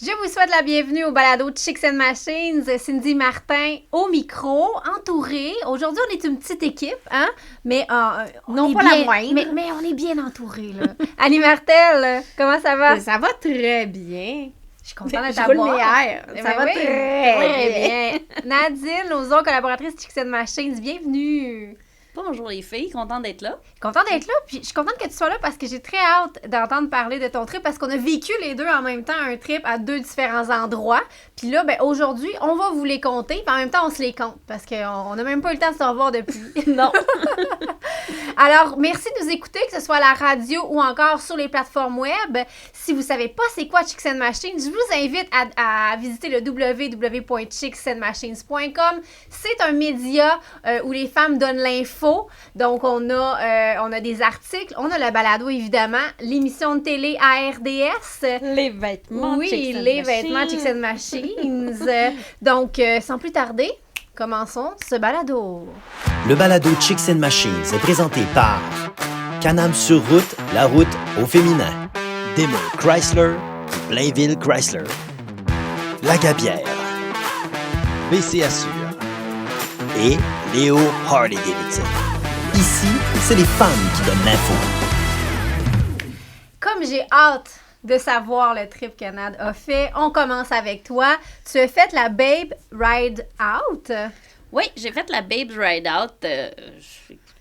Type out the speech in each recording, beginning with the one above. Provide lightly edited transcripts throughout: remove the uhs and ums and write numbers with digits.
Je vous souhaite la bienvenue au balado de Chicks and Machines. Cindy Martin au micro, entourée. Aujourd'hui, on est une petite équipe, hein? Mais non est pas bien, la moindre. Mais on est bien entourés, là. Annie Martel, comment ça va? Ça va très bien. Je suis contente de Je roule t'avoir. mes airs. Ça va très bien. Nadine, nos autres collaboratrices Chicks and Machines, bienvenue. Bonjour les filles, contente d'être là. Contente d'être là, puis je suis contente que tu sois là parce que j'ai très hâte d'entendre parler de ton trip parce qu'on a vécu les deux en même temps un trip à deux différents endroits. Puis là, ben aujourd'hui, on va vous les compter, puis en même temps, on se les compte parce qu'on n'a même pas eu le temps de se revoir depuis. Non. Alors, merci de nous écouter, que ce soit à la radio ou encore sur les plateformes web. Si vous savez pas c'est quoi Chicks and Machines, je vous invite à visiter le www.chicksandmachines.com. C'est un média où les femmes donnent l'info. Donc, on a des articles, on a le balado, évidemment, l'émission de télé ARDS. Les vêtements Oui, les vêtements Chicks and Machines. Donc, sans plus tarder, commençons ce balado. Le balado Chicks and Machines est présenté par Can-Am sur route, la route au féminin. Daimler Chrysler, Blainville Chrysler. La Gabière. BC Assure. Et Léo Harley Davidson. Ici, c'est les femmes qui donnent l'info. Comme j'ai hâte de savoir le trip que Nad a fait, on commence avec toi. Tu as fait la Babe Ride Out. Oui, j'ai fait la Babes Ride Out.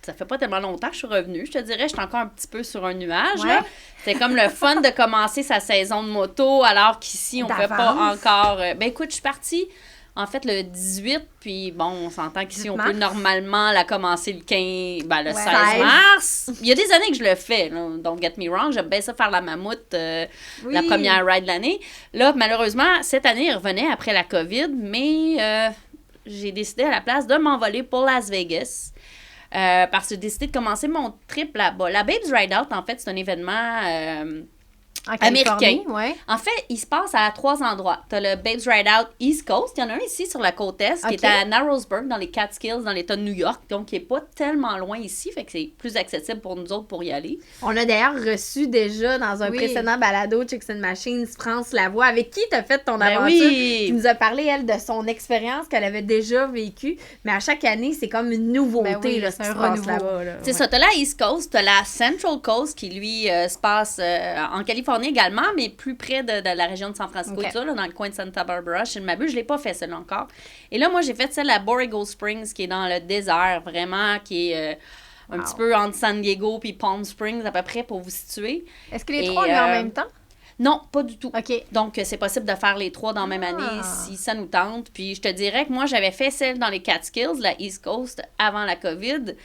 Ça fait pas tellement longtemps que je suis revenue. Je te dirais, j'étais encore un petit peu sur un nuage. Ouais. C'était comme le fun de commencer sa saison de moto, alors qu'ici, on ne fait pas encore... Ben écoute, je suis partie... En fait, le 18, puis bon, on s'entend qu'ici, on peut normalement la commencer le 15, ben le 16 mars. Il y a des années que je le fais, là, don't get me wrong, j'aime bien ça faire la mammouth, la première ride de l'année. Là, malheureusement, cette année, il revenait après la COVID, mais j'ai décidé à la place de m'envoler pour Las Vegas. Parce que j'ai décidé de commencer mon trip là-bas. La Babes Ride Out, en fait, c'est un événement... américain. Ouais. En fait, il se passe à 3 endroits. Tu as le Babes Ride Out East Coast. Il y en a un ici sur la côte Est, qui est à Narrowsburg, dans les Catskills, dans l'État de New York. Donc, qui n'est pas tellement loin ici. Fait que c'est plus accessible pour nous autres pour y aller. On a d'ailleurs reçu déjà dans un précédent balado Chicks and Machines, France Lavoie, avec qui tu as fait ton aventure. Oui. Qui nous a parlé, elle, de son expérience qu'elle avait déjà vécue. Mais à chaque année, c'est comme une nouveauté, là, ce qui se passe là-bas. Là. C'est ça. Tu as la East Coast, tu as la Central Coast, qui, lui, se passe en Californie également, mais plus près de la région de San Francisco, tout ça, là, dans le coin de Santa Barbara. Je ne m'abuse, je ne l'ai pas fait celle-là encore. Et là, moi, j'ai fait celle à Borrego Springs, qui est dans le désert, vraiment, qui est un petit peu entre San Diego puis Palm Springs, à peu près, pour vous situer. Est-ce que les trois ont lieu en même temps? Non, pas du tout. OK. Donc, c'est possible de faire les trois dans la même année si ça nous tente. Puis, je te dirais que moi, j'avais fait celle dans les Catskills, la East Coast, avant la COVID.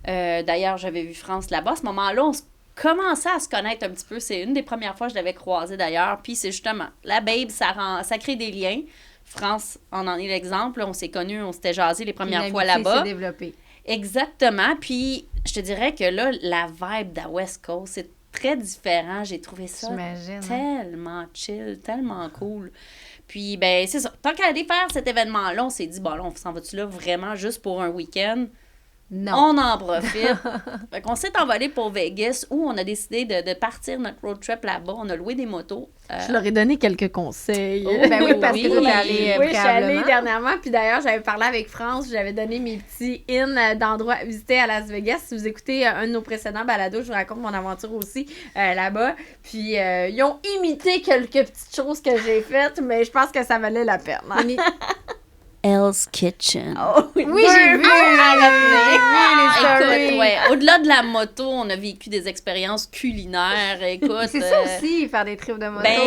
D'ailleurs, j'avais vu France là-bas. À ce moment-là, on commençait à se connaître un petit peu. C'est une des premières fois que je l'avais croisée, d'ailleurs. Puis, c'est justement, la Babe, ça crée des liens. France en est l'exemple. On s'est connus, on s'était jasés les premières fois là-bas. S'est développée. Exactement. Puis, je te dirais que là, la vibe de la West Coast, c'est très différent. J'ai trouvé ça tellement chill, tellement cool. Puis, ben, c'est ça. Tant qu'à aller faire cet événement-là, on s'est dit, bon, là, on s'en va-tu là vraiment juste pour un week-end? Non. On en profite. Fait qu'on s'est envolé pour Vegas où on a décidé de partir notre road trip là-bas. On a loué des motos. Je leur ai donné quelques conseils. Ben oui, parce que tu es allée oui, je suis allée dernièrement. Puis d'ailleurs, j'avais parlé avec France. J'avais donné mes petits d'endroits à visiter à Las Vegas. Si vous écoutez un de nos précédents balados, je vous raconte mon aventure aussi là-bas. Puis ils ont imité quelques petites choses que j'ai faites, mais je pense que ça valait la peine. Hell's Kitchen. Oh, oui, j'ai vu! Écoute, ouais, au-delà de la moto, on a vécu des expériences culinaires. Écoute, c'est ça aussi, faire des trips de moto. Ben,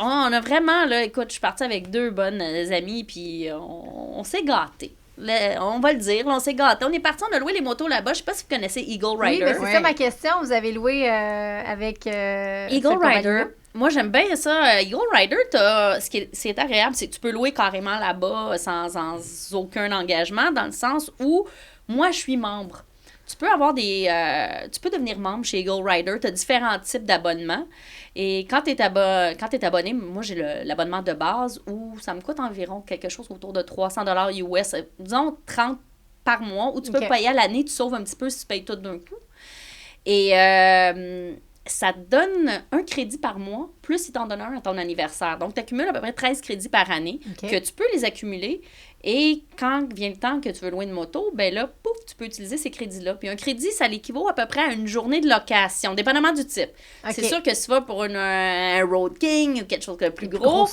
on a vraiment, là, écoute, je suis partie avec 2 bonnes amies, puis on s'est gâtés. On va le dire, là, on s'est gâtés. On est partis, on a loué les motos là-bas. Je sais pas si vous connaissez Eagle Rider. Oui, mais c'est ça ma question. Vous avez loué avec... Eagle Rider. Moi, j'aime bien ça. Eagle Rider, ce qui est agréable, c'est que tu peux louer carrément là-bas sans aucun engagement, dans le sens où moi, je suis membre. Tu peux avoir tu peux devenir membre chez Eagle Rider. Tu as différents types d'abonnements. Et quand tu es abonné, moi, j'ai l'abonnement de base où ça me coûte environ quelque chose autour de 300$ US, disons 30 par mois, où tu peux payer à l'année, tu sauves un petit peu si tu payes tout d'un coup. Et ça te donne un crédit par mois plus ils t'en donnent un à ton anniversaire. Donc, tu accumules à peu près 13 crédits par année que tu peux les accumuler. Et quand vient le temps que tu veux louer une moto, ben là, pouf, tu peux utiliser ces crédits-là. Puis un crédit, ça l'équivaut à peu près à une journée de location, dépendamment du type. C'est sûr que si tu vas pour un Road King ou quelque chose de plus gros,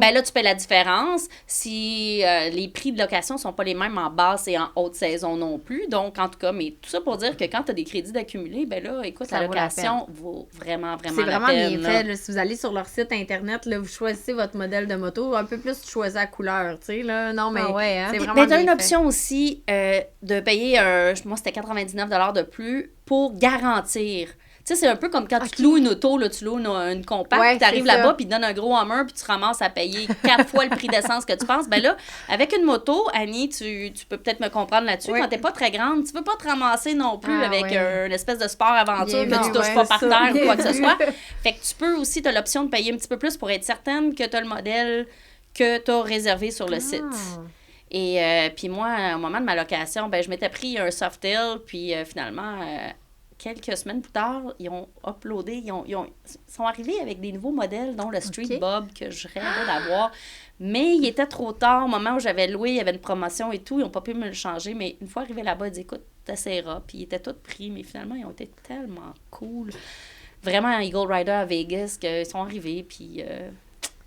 ben là, tu paies la différence. Si les prix de location sont pas les mêmes en basse et en haute saison non plus. Donc, en tout cas, mais tout ça pour dire que quand tu as des crédits d'accumuler, ben là, écoute, la location vaut vraiment, vraiment la peine. C'est vraiment bien fait. Là, si vous allez sur leur site Internet, là, vous choisissez votre modèle de moto. Un peu plus, tu choisis la couleur, tu sais, là. Non, mais c'est vraiment mais tu as une option aussi de payer, moi, c'était 99$ de plus pour garantir. Tu sais, c'est un peu comme quand tu loues une auto, là, tu loues une compacte, tu arrives là-bas, puis ils te donnent un gros Hummer, puis tu ramasses à payer 4 fois le prix d'essence que tu penses. Ben là, avec une moto, Annie, tu peux peut-être me comprendre là-dessus, quand t'es pas très grande, tu veux pas te ramasser non plus avec une espèce de sport-aventure que tu touches pas par terre ou quoi que ce soit. Fait que tu peux aussi, tu as l'option de payer un petit peu plus pour être certaine que tu as le modèle que tu as réservé sur le site. Et puis moi, au moment de ma location, ben je m'étais pris un Softail, puis finalement, quelques semaines plus tard, ils ont uploadé, ils sont arrivés avec des nouveaux modèles, dont le Street Bob, que je rêvais d'avoir. Mais il était trop tard, au moment où j'avais loué, il y avait une promotion et tout, ils n'ont pas pu me le changer. Mais une fois arrivé là-bas, ils disaient, écoute, t'essaieras. Puis ils étaient tous pris, mais finalement, ils ont été tellement cool. Vraiment, un Eagle Rider à Vegas, qu'ils sont arrivés, puis...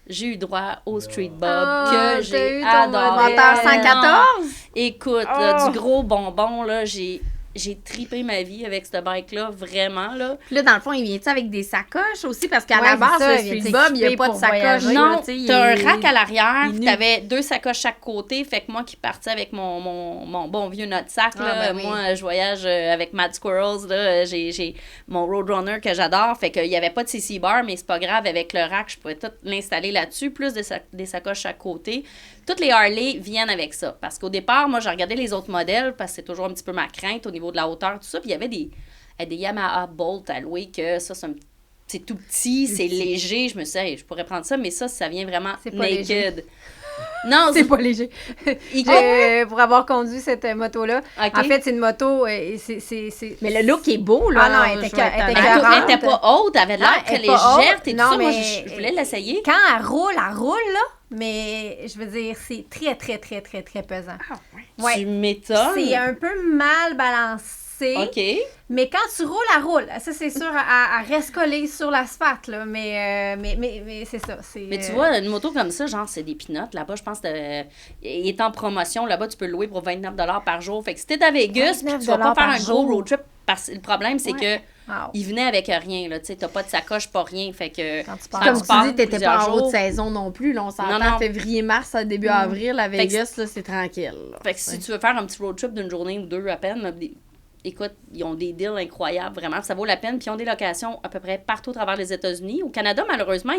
j'ai eu droit au Street Bob que j'ai adoré. Moteur 114? Écoute, là, du gros bonbon, là, j'ai tripé ma vie avec ce bike-là, vraiment, là. Puis là, dans le fond, il vient-tu avec des sacoches aussi? Parce qu'à la base, le Street Bob, il n'y a pas de sacoche. Non, t'as un rack à l'arrière, puis t'avais 2 sacoches chaque côté, fait que moi qui partais avec mon bon vieux note-sac, là, moi, je voyage avec Mad Squirrels, là, j'ai mon Roadrunner que j'adore, fait qu'il n'y avait pas de CC bar, mais c'est pas grave, avec le rack, je pouvais tout l'installer là-dessus, plus des sacoches chaque côté. Toutes les Harley viennent avec ça, parce qu'au départ, moi, j'ai regardé les autres modèles, parce que c'est toujours un petit peu ma crainte au niveau de la hauteur, tout ça, puis il y avait des Yamaha Bolt à louer, que ça, c'est tout petit, c'est léger, je me suis dit, hey, je pourrais prendre ça, mais ça vient vraiment naked. Non, c'est pas léger. Pour avoir conduit cette moto-là, en fait, c'est une moto... Mais le look est beau, là. Ah non, elle était pas haute, elle avait l'air très légère, et tout ça. Moi, je voulais l'essayer. Quand elle roule, là, mais je veux dire, c'est très, très, très, très, très pesant. Ah ouais. Tu m'étonnes. C'est un peu mal balancé. OK. Mais quand tu roules, elle roule. Ça, c'est sûr, elle reste collée sur l'asphalte, là. Mais c'est ça. Mais tu vois, une moto comme ça, genre, c'est des pinottes. Là-bas, je pense qu'il est en promotion. Là-bas, tu peux le louer pour 29$ par jour. Fait que si t'es à Vegas, tu vas pas faire un gros road trip. Le problème, c'est que il venait avec rien, là, tu sais, t'as pas de sacoche, pas rien, fait que... Comme tu dis, t'étais pas en haute saison non plus, là, on s'entend février-mars, début avril, à Vegas, là, c'est tranquille. Là. Fait que si tu veux faire un petit road trip d'une journée ou deux à peine, écoute, ils ont des deals incroyables, vraiment, ça vaut la peine, puis ils ont des locations à peu près partout à travers les États-Unis. Au Canada, malheureusement,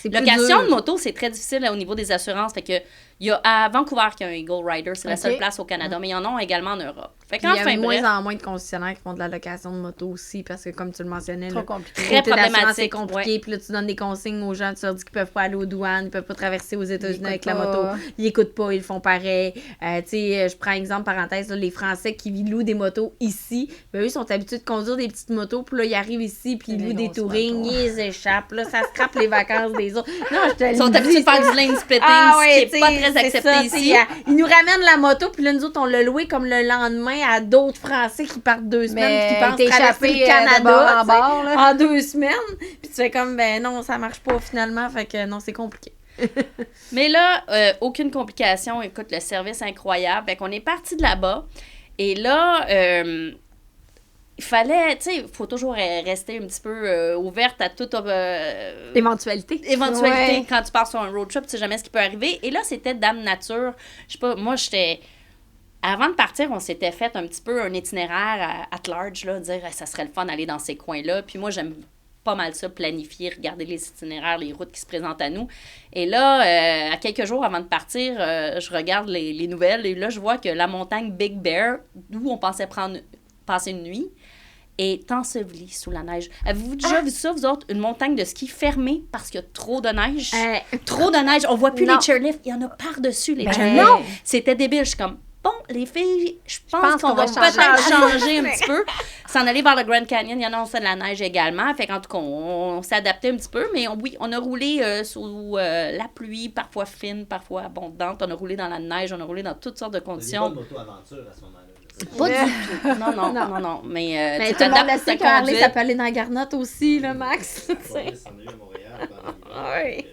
location de moto, c'est très difficile là, au niveau des assurances, fait que il y a à Vancouver qu'il y a un Eagle Rider, c'est la seule place au Canada, mais ils en ont également en Europe. Fait il y a de moins en moins de concessionnaires qui font de la location de moto aussi, parce que comme tu le mentionnais, trop compliqué. Très problématique. C'est compliqué, puis là tu donnes des consignes aux gens, tu leur dis qu'ils peuvent pas aller aux douanes, ils peuvent pas traverser aux États-Unis avec la moto, ils écoutent pas, ils le font pareil. Tu sais, je prends exemple, parenthèse, là, les Français qui louent des motos ici, ben, eux sont habitués de conduire des petites motos, puis là ils arrivent ici, puis ils louent des touring, ils échappent, là ça scrape les vacances des autres. Non, je te ils sont habitués de faire du lane splitting, ce qui est pas très accepté ici. Ils nous ramènent la moto, puis là, nous autres, on l'a loué comme le lendemain à d'autres Français qui partent 2 semaines, qui pensent traverser le Canada en 2 semaines. Puis tu fais comme, ben non, ça marche pas finalement, fait que non, c'est compliqué. Mais là, aucune complication. Écoute, le service incroyable. Fait qu'on est parti de là-bas. Et là, il fallait, tu sais, il faut toujours rester un petit peu ouverte à toute éventualité. Quand tu pars sur un road trip, tu sais jamais ce qui peut arriver. Et là, c'était Dame Nature. Je sais pas, moi, avant de partir, on s'était fait un petit peu un itinéraire at large, là, dire ça serait le fun d'aller dans ces coins-là. Puis moi, j'aime pas mal ça, planifier, regarder les itinéraires, les routes qui se présentent à nous. Et là, à quelques jours avant de partir, je regarde les nouvelles et là, je vois que la montagne Big Bear, d'où on pensait passer une nuit, est ensevelie sous la neige. Avez-vous déjà vu ça, vous autres? Une montagne de ski fermée parce qu'il y a trop de neige? Trop de neige. On voit plus les chairlifts. Il y en a par-dessus les chairlifts. C'était débile. Je suis comme, bon, les filles, je pense qu'on va peut-être changer un petit peu. S'en aller vers le Grand Canyon, il y en a, on fait de la neige également. Fait qu'en tout cas, on s'est adapté un petit peu. Mais on a roulé sous la pluie, parfois fine, parfois abondante. On a roulé dans la neige, on a roulé dans toutes sortes de conditions. Pas de moto-aventure à ce moment-là. Pas du tout. Non. Mais tu t'adaptes à ta conduite. Ça peut aller dans la Garnotte aussi, là, Max. On est à Montréal pendant l'hiver.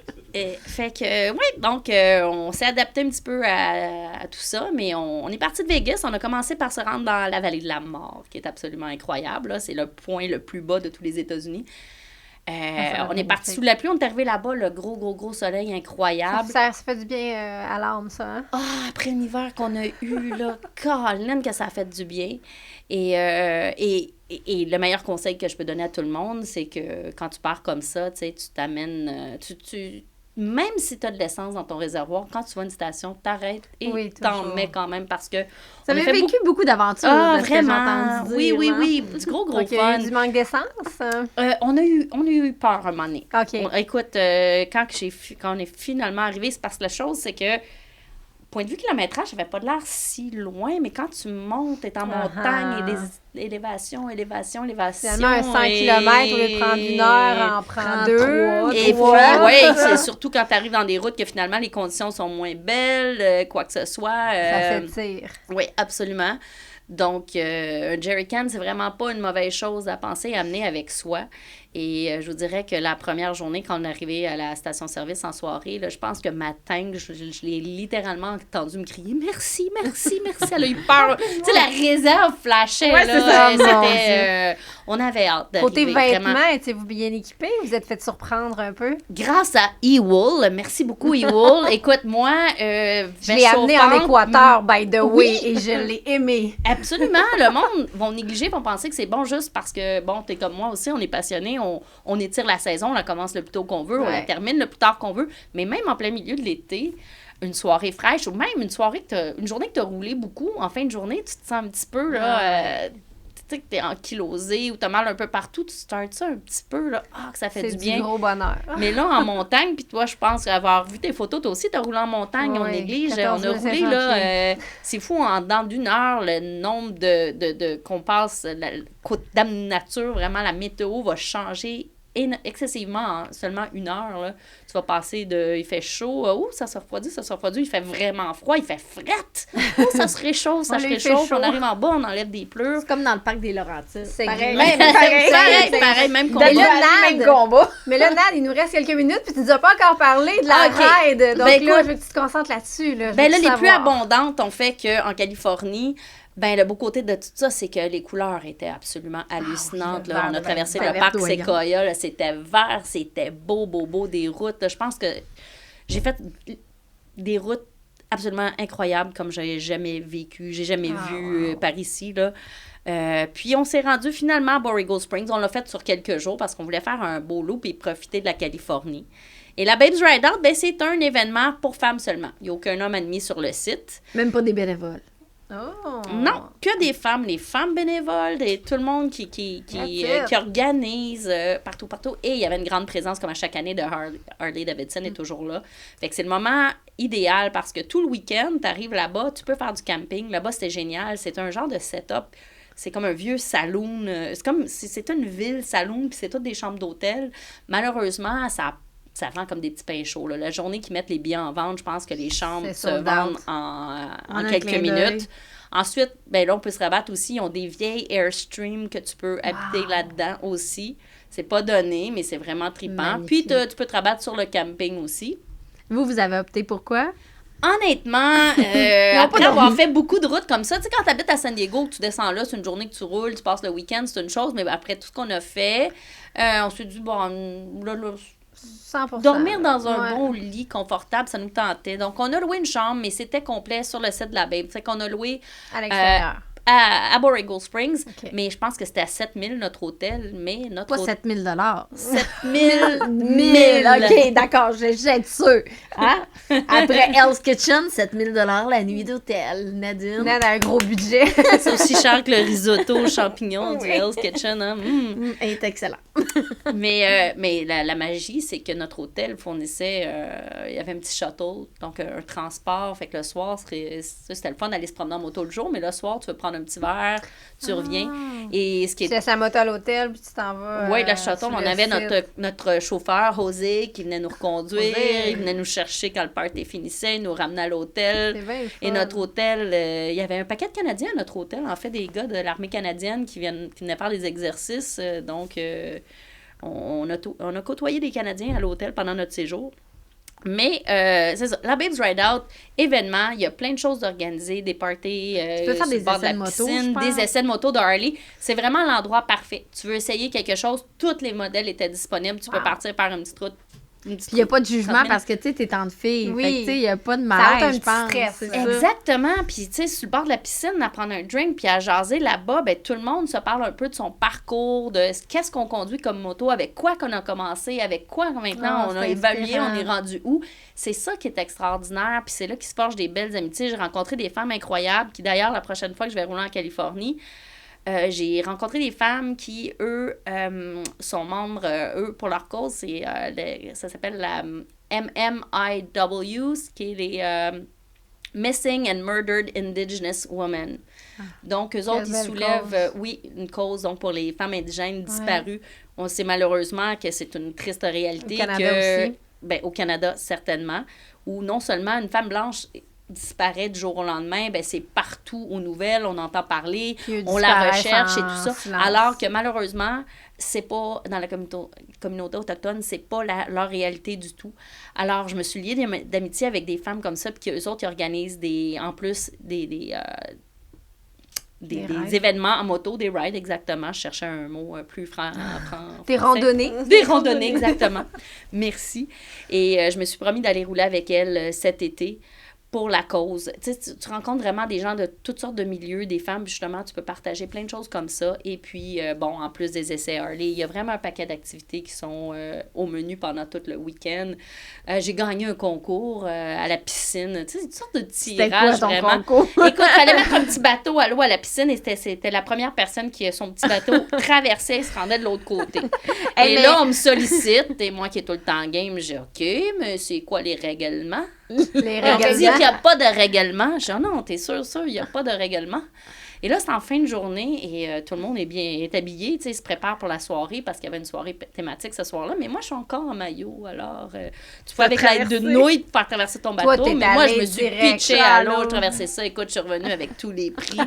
Fait que, oui, donc, on s'est adapté un petit peu à tout ça, mais on est parti de Vegas. On a commencé par se rendre dans la vallée de la mort, qui est absolument incroyable. Là. C'est le point le plus bas de tous les États-Unis. On est parti sous la pluie, on est arrivé là-bas, le gros soleil incroyable. Ça fait du bien à l'âme, ça. Hein? Après l'hiver qu'on a eu, là, Colin, que ça a fait du bien. Et le meilleur conseil que je peux donner à tout le monde, c'est que quand tu pars comme ça, tu sais, tu t'amènes... même si tu as de l'essence dans ton réservoir, quand tu vas à une station, t'arrêtes et t'en mets quand même parce que... Ça m'a vécu beaucoup d'aventures. Vraiment. Oui. Du gros fun. Du manque d'essence? On a eu peur un moment donné. OK. Écoute, quand on est finalement arrivé, c'est parce que la chose, c'est que point de vue kilométrage, ça n'avait pas de l'air si loin, mais quand tu montes, tu es en montagne et des élévations. Finalement, un 5 km, au lieu de prendre 1 heure, en prend 2. Et puis, c'est surtout quand tu arrives dans des routes que finalement, les conditions sont moins belles, quoi que ce soit. Ça s'étire. Oui, absolument. Donc, un jerrycan, c'est vraiment pas une mauvaise chose à penser et à amener avec soi. Et je vous dirais que la première journée, quand on est arrivé à la station-service en soirée, là, je pense que ma tank, je l'ai littéralement entendu me crier « Merci. » Elle a eu peur. Tu sais, la réserve flashait. Ouais, là. C'était on avait hâte d'arriver. Côté vêtements, vraiment. étiez-vous bien équipés? Vous êtes fait surprendre un peu? Grâce à E-Wool. Merci beaucoup, E-Wool. Écoute, moi, je l'ai amené en Équateur, by the way, et je l'ai aimé. Absolument. Le monde vont négliger, vont penser que c'est bon juste parce que, bon, t'es comme moi aussi, on est passionné, on étire la saison, on la commence le plus tôt qu'on veut, on la termine le plus tard qu'on veut. Mais même en plein milieu de l'été, une soirée fraîche ou même une journée que tu as roulé beaucoup, en fin de journée, tu te sens un petit peu, là, tu sais, que tu es ankylosé ou tu as mal un peu partout, tu startes ça un petit peu, là, que ça fait du bien. C'est du gros bonheur. Mais là, en montagne, puis toi, je pense avoir vu tes photos, toi aussi, tu as roulé en montagne, on néglige, on a roulé, là, c'est fou, dans d'1 heure, le nombre qu'on passe, côte d'âme nature, vraiment, la météo va changer excessivement en seulement 1 heure, là. Tu vas passer il fait chaud, ça se refroidit, il fait vraiment froid, il fait frette, ça se réchauffe, on arrive en bas, on enlève des pleurs. C'est comme dans le parc des Laurentides. C'est pareil. Pareil, même combat. Même combat. Mais là, Nad, il nous reste quelques minutes, puis tu nous as pas encore parlé de la ride. Donc là, je veux que tu te concentres là-dessus. Là, les plus abondantes ont fait qu'en Californie, le beau côté de tout ça, c'est que les couleurs étaient absolument hallucinantes. Là. On a traversé le parc Sequoia, là, c'était vert, c'était beau, des routes. Là. Je pense que j'ai fait des routes absolument incroyables comme j'ai jamais vécu. J'ai jamais vu par ici. Là. Puis on s'est rendu finalement à Borrego Springs. On l'a fait sur quelques jours parce qu'on voulait faire un beau loop et profiter de la Californie. Et la Babes Ride Out, c'est un événement pour femmes seulement. Il n'y a aucun homme admis sur le site. Même pas des bénévoles. Oh. Non, que des femmes, les femmes bénévoles, et tout le monde qui organise partout. Et il y avait une grande présence, comme à chaque année, de Harley Davidson est toujours là. Fait que c'est le moment idéal parce que tout le week-end, tu arrives là-bas, tu peux faire du camping. Là-bas, c'était génial. C'est un genre de setup. C'est comme un vieux saloon. C'est une ville saloon, puis c'est toutes des chambres d'hôtel. Malheureusement, ça vend comme des petits pains chauds. Là. La journée qu'ils mettent les billets en vente, je pense que les chambres se vendent en quelques minutes. Ensuite, là, on peut se rabattre aussi. Ils ont des vieilles Airstream que tu peux habiter là-dedans aussi. C'est pas donné, mais c'est vraiment trippant. Puis, tu peux te rabattre sur le camping aussi. Vous avez opté pour quoi? Honnêtement, après avoir fait beaucoup de routes comme ça, tu sais, quand tu habites à San Diego, tu descends là, c'est une journée que tu roules, tu passes le week-end, c'est une chose, mais après tout ce qu'on a fait, on s'est dit, là, 100%. Dormir dans un bon lit confortable, ça nous tentait. Donc, on a loué une chambre, mais c'était complet sur le site de la Babe. C'est qu'on a loué à à Borrego Springs, mais je pense que c'était à 7 000 notre hôtel, mais notre Pas 7 000 7 000 OK, d'accord, je vais être sûre. Hein? Après Hell's Kitchen, 7 000 la nuit d'hôtel. Nadine. Nad a un gros budget. C'est aussi cher que le risotto aux champignons du Hell's Kitchen. Hein? Il est excellent. Mais la magie, c'est que notre hôtel fournissait... il y avait un petit shuttle, donc un transport. Fait que le soir, c'était le fun d'aller se promener en moto le jour, mais le soir, tu veux prendre un petit verre, tu reviens. Et ce qui est... Tu laisses la moto à l'hôtel, puis tu t'en vas. Oui, le shuttle, on avait notre chauffeur, José, qui venait nous reconduire. Il venait nous chercher quand le party finissait, il nous ramenait à l'hôtel. Et notre hôtel, il y avait un paquet de Canadiens à notre hôtel, en fait, des gars de l'armée canadienne qui venaient faire des exercices. Donc, on a côtoyé des Canadiens à l'hôtel pendant notre séjour. Mais, c'est ça, la Babes Ride Out, événement, il y a plein de choses d'organiser, des parties, tu peux faire des essais de moto, des essais de moto de Harley. C'est vraiment l'endroit parfait. Tu veux essayer quelque chose, tous les modèles étaient disponibles. Tu peux partir par une petite route. Puis il n'y a pas de jugement parce que, tu sais, t'es entre filles. Oui. Fait que, tu sais, il n'y a pas de malaise, je pense. Stress. Exactement. Puis, tu sais, sur le bord de la piscine, à prendre un drink puis à jaser là-bas, ben tout le monde se parle un peu de son parcours, de qu'est-ce qu'on conduit comme moto, avec quoi qu'on a commencé, avec quoi maintenant on a évalué, on est rendu où. C'est ça qui est extraordinaire. Puis c'est là qu'il se forge des belles amitiés. J'ai rencontré des femmes incroyables qui, d'ailleurs, la prochaine fois que je vais rouler en Californie, j'ai rencontré des femmes qui, eux, sont membres, eux, pour leur cause, ça s'appelle la MMIW, ce qui est les Missing and Murdered Indigenous Women. Donc, eux autres, ils soulèvent, une cause donc, pour les femmes indigènes disparues. On sait malheureusement que c'est une triste réalité. Au Canada aussi. Ben, au Canada, certainement, où non seulement une femme blanche disparaît du jour au lendemain, ben c'est partout aux nouvelles, on entend parler, on la recherche et tout ça. Silence. Alors que malheureusement, c'est pas dans la communauté autochtone, c'est pas leur réalité du tout. Alors, je me suis liée d'amitié avec des femmes comme ça, puis qu'eux autres, ils organisent en plus des événements en moto, des rides, exactement. Je cherchais un mot plus franc. Des randonnées. Des randonnées, exactement. Merci. Et je me suis promis d'aller rouler avec elle cet été pour la cause. Tu sais, tu rencontres vraiment des gens de toutes sortes de milieux, des femmes, justement, tu peux partager plein de choses comme ça. Et puis, en plus des essais Harley, il y a vraiment un paquet d'activités qui sont au menu pendant tout le week-end. J'ai gagné un concours à la piscine. Tu sais, une sorte de tirage, vraiment. Concours? Écoute, il fallait mettre un petit bateau à l'eau à la piscine et c'était la première personne qui, son petit bateau, traversait et se rendait de l'autre côté. Là, on me sollicite et moi qui est tout le temps game, j'ai OK, mais c'est quoi les règlements? Les On me dit règlements. qu'il n'y a pas de règlement. Je dis, non, t'es sûr, il n'y a pas de règlement. Et là, c'est en fin de journée et tout le monde est habillé, tu sais, se prépare pour la soirée parce qu'il y avait une soirée thématique ce soir-là. Mais moi, je suis encore en maillot, alors tu peux avec l'aide d'une nouille faire traverser ton bateau. Toi, mais moi, je me suis pitchée à l'eau, l'eau. je traversais ça. Écoute, je suis revenue avec tous les prix.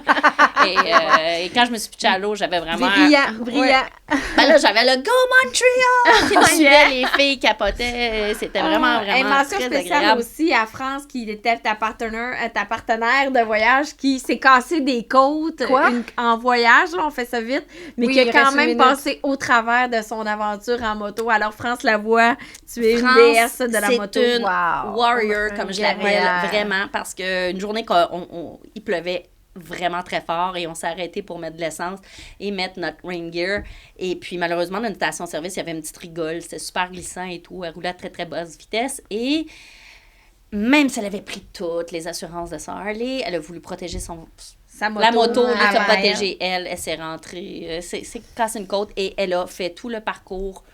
et quand je me suis pitchée à l'eau, j'avais vraiment... Brillant. Ben là, j'avais le Go Montreal qui me suivait, les filles capotaient. C'était vraiment mention très spéciale agréable. aussi à France, qui était ta partenaire de voyage, qui s'est cassé des côtes en voyage, là, on fait ça vite, mais qui a quand même passé au travers de son aventure en moto. Alors, France Lavoie, tu es une déesse de la moto. C'est une Wow. warrior, comme je l'appelle, Guerrière. vraiment, parce qu'une journée il pleuvait vraiment très fort et on s'est arrêté pour mettre de l'essence et mettre notre rain gear. Et puis, malheureusement, dans une station-service, il y avait une petite rigole. C'était super glissant et tout. Elle roulait à très, très basse vitesse. Et même si elle avait pris toutes les assurances de sa Harley, elle a voulu protéger la moto de se protéger. Elle s'est rentrée, c'est cassé une côte et elle a fait tout le parcours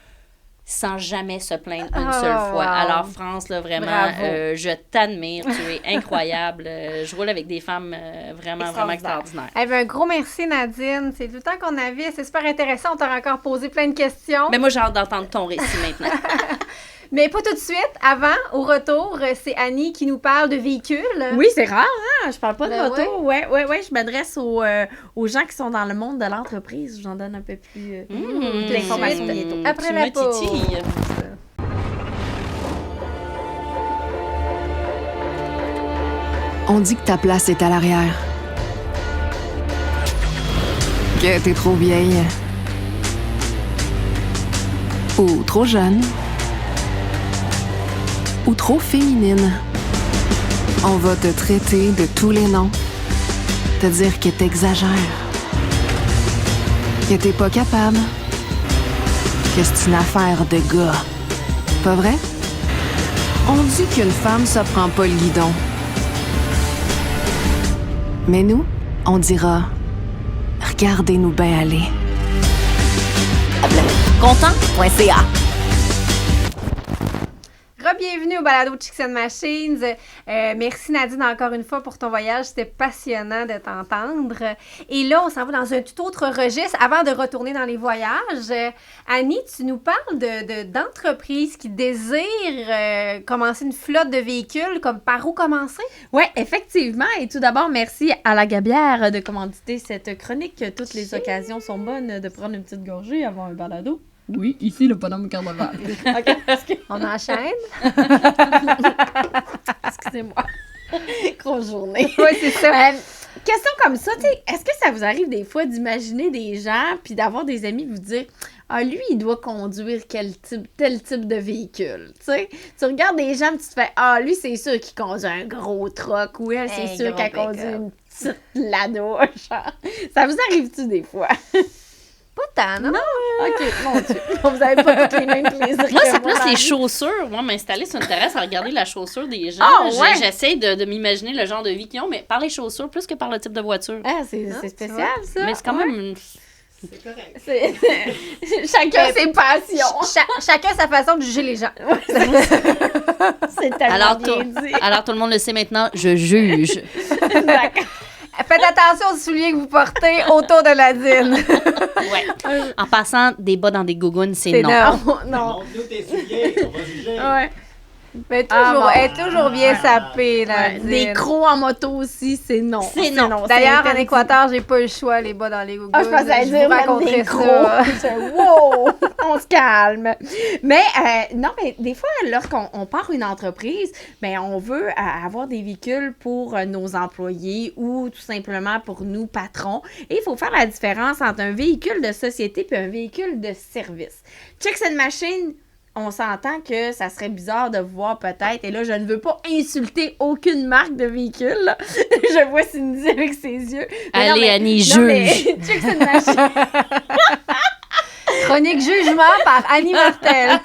sans jamais se plaindre une seule fois. Wow. Alors, France, là, vraiment, je t'admire. Tu es incroyable. Je roule avec des femmes vraiment extraordinaires. Eh bien, un gros merci, Nadine. C'est tout le temps qu'on avait. C'est super intéressant. On t'a encore posé plein de questions. Mais moi, j'ai hâte d'entendre ton récit maintenant. Mais pas tout de suite. Avant, au retour, c'est Annie qui nous parle de véhicules. Oui, c'est rare, hein? Je parle pas de Ben moto. Ouais. Je m'adresse aux gens qui sont dans le monde de l'entreprise. Je vous en donne un peu plus d'informations bientôt. Après tu la me pause. titilles. On dit que ta place est à l'arrière. Que t'es trop vieille. Ou trop jeune. Ou trop féminine. On va te traiter de tous les noms. te dire que t'exagères, que t'es pas capable, que c'est une affaire de gars. Pas vrai? On dit qu'une femme, ça prend pas le guidon. Mais nous, on dira, regardez-nous bien aller. Content.ca. Bienvenue au balado Chicks and Machines. Merci Nadine encore une fois pour ton voyage. C'était passionnant de t'entendre. Et là, on s'en va dans un tout autre registre avant de retourner dans les voyages. Annie, tu nous parles d'entreprises qui désirent commencer une flotte de véhicules. Comme par où commencer? Oui, effectivement. Et tout d'abord, merci à la Gabière de commanditer cette chronique. Toutes les occasions sont bonnes de prendre une petite gorgée avant un balado. Oui, ici, le bonhomme carnaval. OK. On enchaîne. Excusez-moi. Grosse journée. Oui, c'est ça. Question comme ça, tu sais, est-ce que ça vous arrive des fois d'imaginer des gens puis d'avoir des amis vous dire « Ah, lui, il doit conduire tel type de véhicule. » Tu sais, tu regardes des gens puis tu te fais « Ah, lui, c'est sûr qu'il conduit un gros truck ou elle, c'est sûr qu'elle conduit une petite Lado. » Ça vous arrive-tu des fois? Pas tant, non? OK, mon Dieu. Vous avez pas tous les mêmes plaisirs. Moi, c'est plus les chaussures. Moi, m'installer sur une terrasse à regarder la chaussure des gens. Ouais. J'essaie de m'imaginer le genre de vie qu'ils ont, mais par les chaussures plus que par le type de voiture. Ah, c'est spécial, ça. Mais c'est quand même une... C'est correct. Chacun ses passions. Chacun sa façon de juger les gens. C'est tellement bien dit. Alors, tout le monde le sait maintenant, je juge. D'accord. Faites attention aux souliers que vous portez autour de Nadine. Ouais. En passant des bas dans des gougounes, c'est non. Non. Montre-nous tes souliers, on va juger. Ouais. Mais toujours, elle est toujours bien sapée, Nadine. Des crocs en moto aussi, c'est non. C'est non. D'ailleurs, en Équateur, j'ai pas eu le choix, les bas dans les gougounes. Ah, je pensais à dire vous raconterai des ça. crocs. Wow! On se calme. Mais, non, mais des fois, lorsqu'on part une entreprise, ben, on veut avoir des véhicules pour nos employés ou tout simplement pour nous, patrons. Et il faut faire la différence entre un véhicule de société et un véhicule de service. Chicks and Machines, on s'entend que ça serait bizarre de voir peut-être, et là, je ne veux pas insulter aucune marque de véhicule, là. Je vois Cindy avec ses yeux. Mais Allez, Annie, non, mais juge. Chicks and Machines. Chronique jugement par Annie Martel.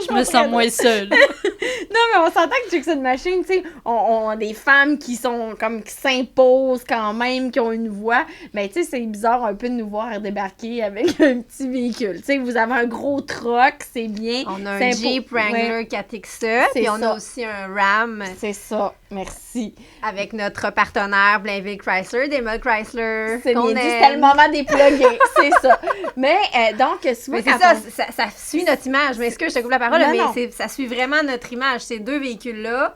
Je me sens moins seule. Non, mais on s'entend que Chicks and Machines, tu sais, on a des femmes qui sont comme, qui s'imposent quand même, qui ont une voix. Mais tu sais, c'est bizarre un peu de nous voir débarquer avec un petit véhicule. Tu sais, vous avez un gros truck, c'est bien. On a un Jeep Wrangler 4XE, puis on a aussi un Ram C'est ça, merci. avec notre partenaire Blainville Chrysler, Desmond Chrysler. C'est bien qu'on dit, aime. c'était le moment des plugués, c'est ça. Mais donc, souvent, Mais c'est quand ça suit notre image. Mais excuse, je te coupe la parole, Non, mais non. ça suit vraiment notre image. Ces deux véhicules-là,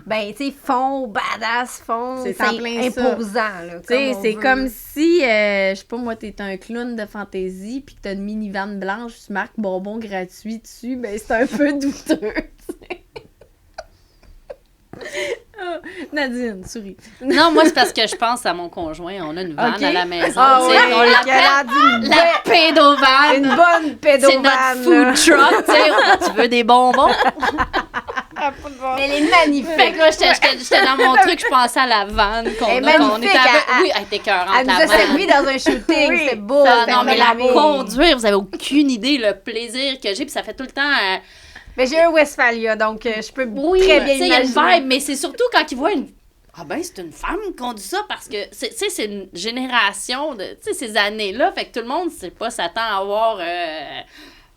ben, tu sais, font badass, C'est en plein ça. imposant, là. Tu sais, on c'est veut. comme si, je sais pas moi, t'es un clown de fantaisie puis que t'as une minivan blanche, tu marques bonbon gratuit dessus, ben c'est un peu douteux, tu sais. Ah, Nadine, souris. Non, moi, c'est parce que je pense à mon conjoint. On a une vanne Ok. à la maison. Ah tu sais, oui, on l'appelle la pédovane. une bonne C'est pédovane. notre food truck. Tu sais. Tu veux des bonbons? Mais elle est magnifique. Fait que là, j'étais dans mon truc, je pensais à la vanne qu'on Elle est a. Qu'on magnifique, était avec. elle- Oui, elle était écœurante, Elle nous la a vanne. servi dans un shooting, Oui. c'était beau. Ça, c'était non, mais la magnifique. conduire, vous avez aucune idée le plaisir que j'ai. Puis ça fait tout le temps. Mais j'ai un Westphalia, donc je peux Oui, très tu bien sais, il y a une imaginer. vibe, mais c'est surtout quand ils voient une. Ah ben, c'est une femme qui conduit ça parce que, tu sais, c'est une génération de, tu sais, ces années-là. Fait que tout le monde, c'est pas s'attend à voir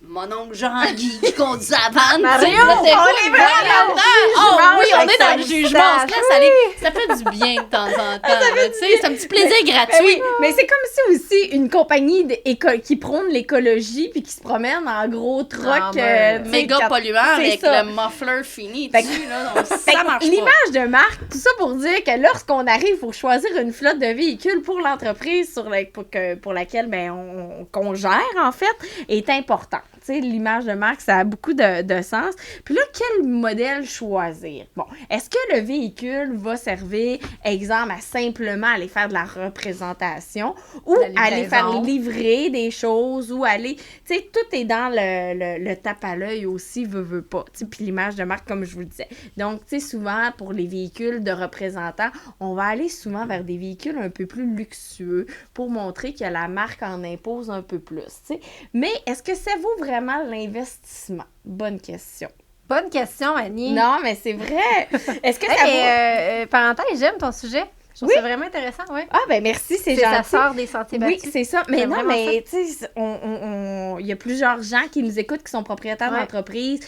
mon oncle Jean-Guy qui conduit sa vanne. Mario, tu sais, là, t'es on pas est vraiment vraiment là-dedans. Oh oui, on avec est dans sa le jugement. moustache. Ça, ça fait du bien de temps en temps. là, tu sais, c'est un petit plaisir gratuit. Oui, mais c'est comme si aussi une compagnie qui prône l'écologie puis qui se promène en gros truck. Ah, ben, tu sais, Méga quand- polluant c'est avec ça. le muffler fini Fait dessus. Là, donc, Fait ça que marche pas. l'image de marque, tout ça pour dire que lorsqu'on arrive pour choisir une flotte de véhicules pour l'entreprise pour laquelle ben, qu'on gère, en fait, est important. Tu tu sais, l'image de marque, ça a beaucoup de sens. Puis là, quel modèle choisir? Bon, est-ce que le véhicule va servir, exemple, à simplement aller faire de la représentation ou aller faire livrer des choses ou aller... Tu sais, tout est dans le tape à l'œil aussi, veut pas. Tu sais, puis l'image de marque, comme je vous le disais. Donc, tu sais, souvent, pour les véhicules de représentants, on va aller souvent vers des véhicules un peu plus luxueux pour montrer que la marque en impose un peu plus, tu sais. Mais est-ce que ça vaut vraiment l'investissement? Bonne question. Bonne question, Annie. Non, mais c'est vrai. Est-ce que ça vaut... parenthèse, j'aime ton sujet. Je trouve ça vraiment intéressant, oui. Ah, ben merci, c'est gentil. Ça sort des sentiers battus. Oui, c'est ça. Mais non, mais tu sais, il y a plusieurs gens qui nous écoutent, qui sont propriétaires d'entreprises,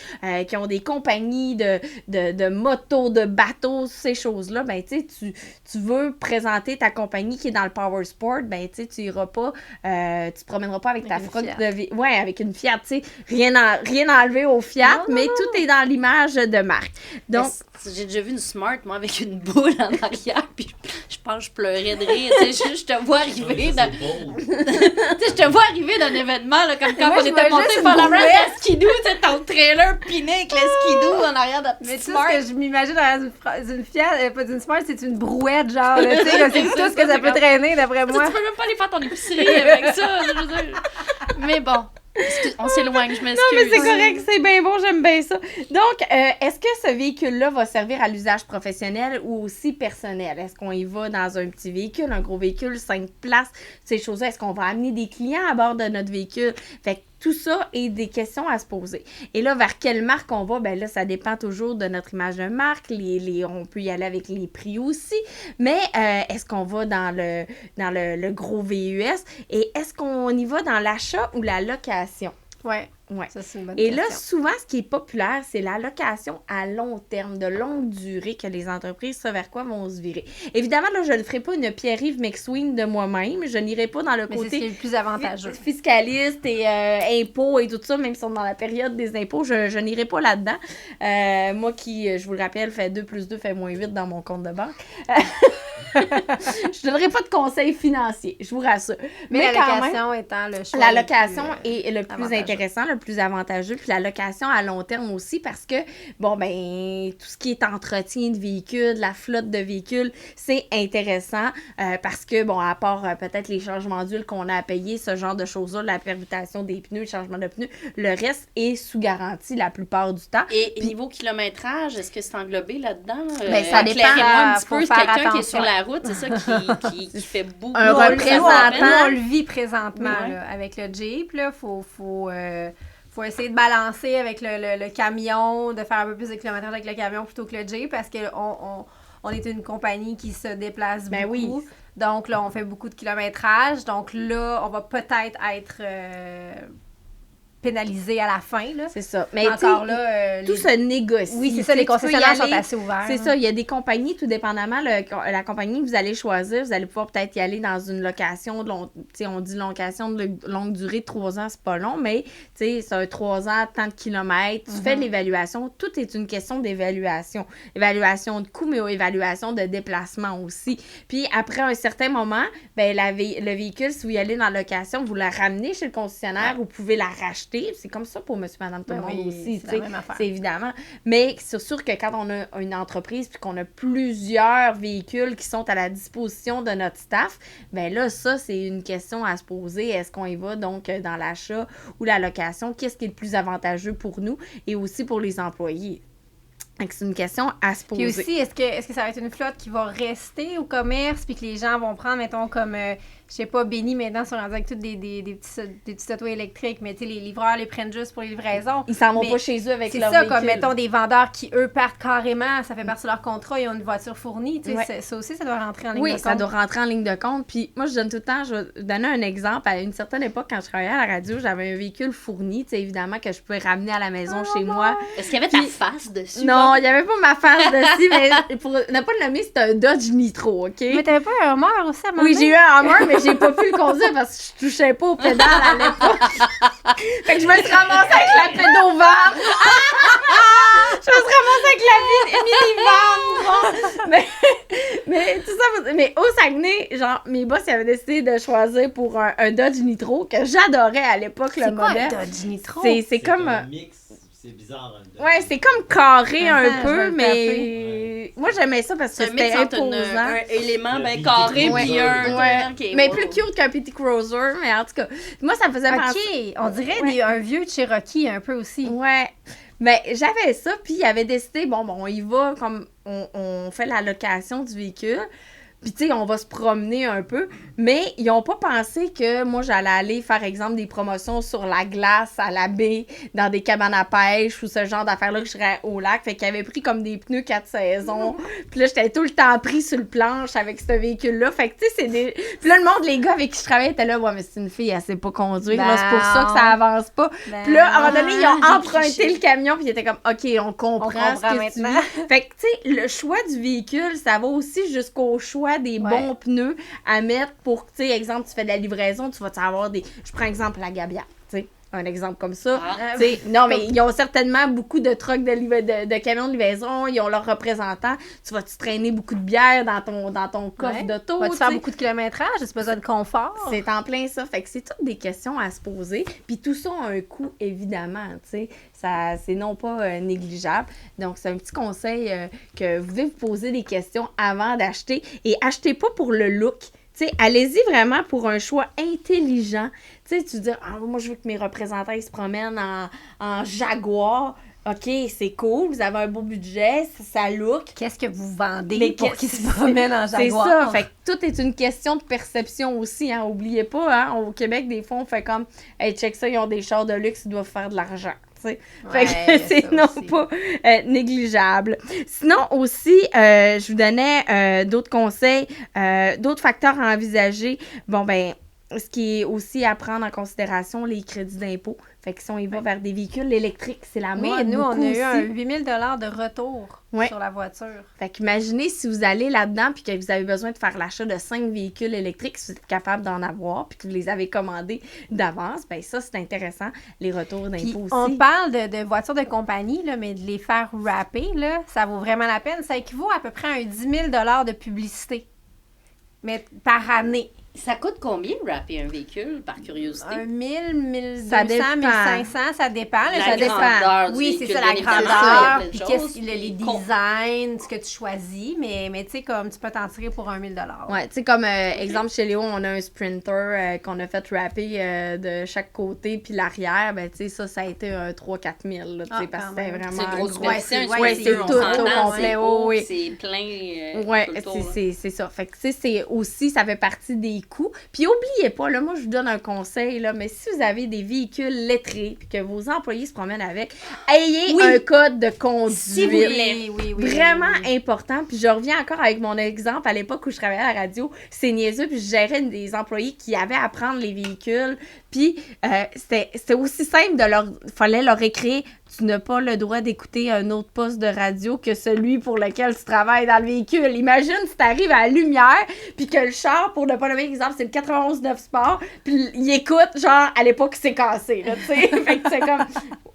qui ont des compagnies de motos, de bateaux, ces choses-là. Ben, tu sais, tu veux présenter ta compagnie qui est dans le power sport, ben, tu sais, tu iras pas, tu te promèneras pas avec ta frotte de... Ouais, avec une Fiat, tu sais. Rien enlevé au Fiat, mais tout est dans l'image de marque. Donc... J'ai déjà vu une Smart, moi, avec une boule en arrière, puis je pense que je pleurais de rire. Tu sais, je te vois arriver je te vois arriver d'un événement, là, comme quand on était monté par la rampe à skidoo, tu sais, ton trailer piné avec le skidoo en arrière de la petite Smart. Mais tout ce que je m'imagine dans une Fiat, pas d'une Smart, c'est une brouette, genre, tu sais, c'est tout ce que ça peut traîner, d'après moi. Tu peux même pas aller faire ton épicerie avec ça, je veux dire. Mais bon. On s'éloigne, je m'excuse. Non, mais c'est correct, c'est bien bon, j'aime bien ça. Donc, est-ce que ce véhicule-là va servir à l'usage professionnel ou aussi personnel? Est-ce qu'on y va dans un petit véhicule, un gros véhicule, 5 places, ces choses-là? Est-ce qu'on va amener des clients à bord de notre véhicule? Fait que tout ça est des questions à se poser. Et là, vers quelle marque on va? Ben là, ça dépend toujours de notre image de marque. On peut y aller avec les prix aussi. Mais est-ce qu'on va dans le gros VUS? Et est-ce qu'on y va dans l'achat ou la location? Ouais. Ouais. Ça, c'est une bonne Et question. là, souvent, ce qui est populaire, c'est la location à long terme, de longue durée, que les entreprises savent vers quoi vont se virer. Évidemment, là, je ne ferai pas une Pierre-Yves McSween de moi-même. Je n'irai pas dans le Mais côté c'est ce qui est le plus avantageux. fiscaliste et impôts et tout ça, même si on est dans la période des impôts, je n'irai pas là-dedans. Moi qui, je vous le rappelle, fait 2 + 2 fait -8 dans mon compte de banque. Je ne donnerai pas de conseils financiers, je vous rassure. Mais la quand location même, étant le choix. la location est le plus avantageux. intéressant, le plus avantageux, puis la location à long terme aussi, parce que, bon, ben, tout ce qui est entretien de véhicules, la flotte de véhicules, c'est intéressant parce que, bon, à part peut-être les changements d'huile qu'on a à payer, ce genre de choses-là, la permutation des pneus, le changement de pneus, le reste est sous garantie la plupart du temps. Et niveau kilométrage, est-ce que c'est englobé là-dedans? Ben, ça dépend. Éclairez-moi un petit Faut peu, faire quelqu'un qui est attention. sur la route, c'est ça qui fait beaucoup. Un représentant. On le vit présentement là, avec le Jeep. Là, faut essayer de balancer avec le camion, de faire un peu plus de kilométrage avec le camion plutôt que le Jeep parce qu'on est une compagnie qui se déplace beaucoup. Oui. Donc là, on fait beaucoup de kilométrage. Donc là, on va peut-être être pénalisé à la fin. Là. C'est ça. Mais encore là, tout se négocie. Oui, c'est ça, les concessionnaires sont assez ouverts. C'est ça, il y a des compagnies, tout dépendamment, la compagnie que vous allez choisir, vous allez pouvoir peut-être y aller dans une location, on dit location de longue durée, 3 ans, c'est pas long, mais c'est un 3 ans, tant de kilomètres, tu fais de l'évaluation, tout est une question d'évaluation. Évaluation de coût, mais évaluation de déplacement aussi. Puis après un certain moment, ben le véhicule, si vous y allez dans la location, vous la ramenez chez le concessionnaire, vous pouvez la racheter. C'est comme ça pour monsieur, madame, tout le monde aussi. C'est évidemment. Mais c'est sûr que quand on a une entreprise puis qu'on a plusieurs véhicules qui sont à la disposition de notre staff, ben là, ça, c'est une question à se poser. Est-ce qu'on y va donc dans l'achat ou la location? Qu'est-ce qui est le plus avantageux pour nous et aussi pour les employés? Donc, c'est une question à se poser. Puis aussi, est-ce que ça va être une flotte qui va rester au commerce puis que les gens vont prendre, mettons, comme, je sais pas, Béni maintenant sont rendus avec toutes des petits autos électriques, mais tu sais, les livreurs les prennent juste pour les livraisons. Ils s'en vont pas chez eux avec leur véhicule. C'est ça, véhicule. comme, mettons, des vendeurs qui, eux, partent carrément, ça fait partie de leur contrat, ils ont une voiture fournie, tu sais, ça aussi, ça doit rentrer en ligne de compte. Oui, ça doit rentrer en ligne de compte. Puis moi, je donne tout le temps, je vais donner un exemple. À une certaine époque, quand je travaillais à la radio, j'avais un véhicule fourni, tu sais, évidemment, que je pouvais ramener à la maison chez moi. Est-ce qu'il y avait ta face dessus? Non, il n'y avait pas ma face dessus, mais pour ne pas le nommer, c'était un Dodge Nitro, OK? Mais t'avais pas un Hummer aussi à un moment Oui, donné? j'ai eu un Hummer, mais j'ai pas pu le conduire parce que je touchais pas aux pédales à l'époque. Fait que je me suis ramassée avec la pédovane. Je me suis ramassée avec la mini-van. Mais tout ça, mais au Saguenay, genre, mes boss, ils avaient décidé de choisir pour un Dodge Nitro que j'adorais à l'époque, le modèle. C'est quoi un Dodge Nitro? C'est comme... un mix, c'est bizarre. Ouais, c'est comme carré un Attends, je vais peu, le mais... Moi, j'aimais ça parce que c'était imposant. Un élément Le carré, Petit puis un... Ouais. ok, Mais ouais, plus ouais. cute qu'un petit Cruiser, mais en tout cas, moi, ça me faisait penser... OK, on dirait un vieux Cherokee un peu aussi. Ouais. Mais j'avais ça, puis il avait décidé, bon, on y va, comme on fait la location du véhicule, puis tu sais, on va se promener un peu, mais ils ont pas pensé que moi, j'allais aller faire, exemple, des promotions sur la glace, à la baie, dans des cabanes à pêche ou ce genre d'affaires-là que je serais au lac. Fait qu'ils avaient pris comme des pneus 4 saisons. Puis là, j'étais tout le temps pris sur le planche avec ce véhicule-là. Fait que tu sais, c'est des... Puis là, le monde, les gars avec qui je travaillais étaient là, ouais, mais c'est une fille, elle sait pas conduire, là, c'est pour ça que ça avance pas. Puis là, à un moment donné, ils ont emprunté le camion, puis ils étaient comme, OK, on comprend ce que tu vis. Fait que, tu sais, le choix du véhicule, ça va aussi jusqu'au choix des bons pneus à mettre pour, tu sais, exemple, tu fais de la livraison, tu vas avoir des... Je prends exemple la Gabière, tu sais, un exemple comme ça. Tu sais, non, mais ils ont certainement beaucoup de trucks de camions de livraison, ils ont leurs représentants. Tu vas-tu traîner beaucoup de bière dans ton coffre d'auto? Vas-tu faire beaucoup de kilométrage? As-tu besoin de confort? C'est en plein ça. Fait que c'est toutes des questions à se poser. Puis tout ça a un coût, évidemment, tu sais. C'est non pas négligeable. Donc, c'est un petit conseil que vous devez vous poser des questions avant d'acheter. Et achetez pas pour le look. Tu sais, allez-y vraiment pour un choix intelligent. Tu sais, tu dis, moi, je veux que mes représentants ils se promènent en Jaguar. OK, c'est cool, vous avez un beau budget, ça look. Qu'est-ce que vous vendez Mais pour qu'ils se promènent en Jaguar? C'est ça, fait que tout est une question de perception aussi, hein. Oubliez pas, hein, au Québec, des fois, on fait comme, hey, check ça, ils ont des chars de luxe, ils doivent faire de l'argent. Fait que c'est non pas négligeable. Sinon aussi, je vous donnais d'autres conseils, d'autres facteurs à envisager. Bon, ben, ce qui est aussi à prendre en considération, les crédits d'impôt. Fait que si on y va vers des véhicules électriques, c'est la mode. Oui, nous, on a eu un aussi. 8 000 de retour sur la voiture. Fait qu'imaginez si vous allez là-dedans puis que vous avez besoin de faire l'achat de 5 véhicules électriques, si vous êtes capable d'en avoir puis que vous les avez commandés d'avance, bien ça, c'est intéressant, les retours d'impôts aussi. On parle de voitures de compagnie, là, mais de les faire wrapper, là, ça vaut vraiment la peine. Ça équivaut à peu près à un 10 000 de publicité, mais par année. Ça coûte combien de wrapper un véhicule, par curiosité? 1000, 1200, Ça dépend. 1500, ça dépend. Là, La ça dépend. grandeur du Oui, c'est véhicule, ça, la bien évidemment, grandeur, il y puis a plein de qu'est-ce choses. les designs, ce que tu choisis, mais tu sais, comme tu peux t'en tirer pour 1 000 Ouais, tu sais, comme exemple, chez Léo, on a un Sprinter qu'on a fait wrapper de chaque côté, puis l'arrière, ben, tu sais, ça a été un 3-4 000, là, tu sais, parce que c'était vraiment C'est une grosse gros. c'est tout au complet, oui. C'est plein. Ouais, tout le tour, là. c'est ça. Fait que, tu sais, c'est aussi, ça fait partie des coûts. Puis, oubliez pas, là, moi, je vous donne un conseil, là, mais si vous avez des véhicules lettrés puis que vos employés se promènent avec, ayez un code de conduite. Si vous voulez. Oui, Vraiment important. Puis, je reviens encore avec mon exemple à l'époque où je travaillais à la radio. C'est niaiseux, puis je gérais des employés qui avaient à prendre les véhicules. Puis, c'était aussi simple fallait leur écrire « Tu n'as pas le droit d'écouter un autre poste de radio que celui pour lequel tu travailles dans le véhicule. » Imagine si t'arrives à la lumière, puis que le char, pour ne pas nommer l'exemple, c'est le 91.9 Sport, puis il écoute, genre, à l'époque, c'est cassé, là, tu sais. Fait que c'est comme,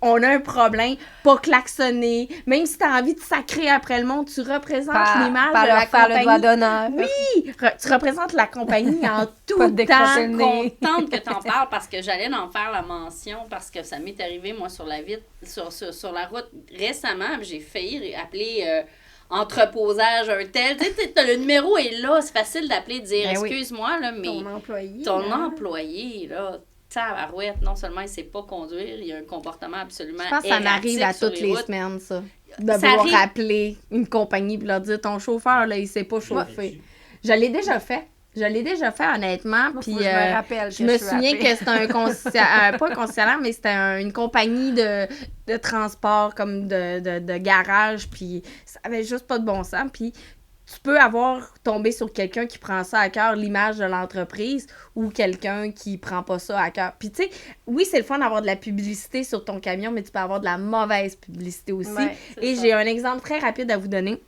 on a un problème, pas klaxonner, même si t'as envie de sacrer après le monde, tu représentes l'image de la compagnie. Le doigt d'honneur. Oui! Tu représentes la compagnie en tout Je temps. suis contente que t'en parles parce que j'allais en faire la mention parce que ça m'est arrivé, moi, sur la route récemment. J'ai failli appeler entreposage un tel. Tu sais, le numéro est là, c'est facile d'appeler, de dire excuse-moi, là, mais ton employé, là, tabarouette, non seulement il sait pas conduire, il a un comportement absolument Je pense que ça m'arrive à toutes les semaines, ça. De Ça devoir arrive. appeler une compagnie et leur dire ton chauffeur, là, il sait pas chauffer. Je l'ai déjà fait. Honnêtement. Puis, je me rappelle je me souviens que c'était un concessionnaire, pas un concessionnaire, mais c'était une compagnie de transport, comme de garage. Puis ça avait juste pas de bon sens. Puis tu peux tombé sur quelqu'un qui prend ça à cœur, l'image de l'entreprise, ou quelqu'un qui prend pas ça à cœur. Puis tu sais, oui, c'est le fun d'avoir de la publicité sur ton camion, mais tu peux avoir de la mauvaise publicité aussi. Ouais, Et j'ai un exemple très rapide à vous donner.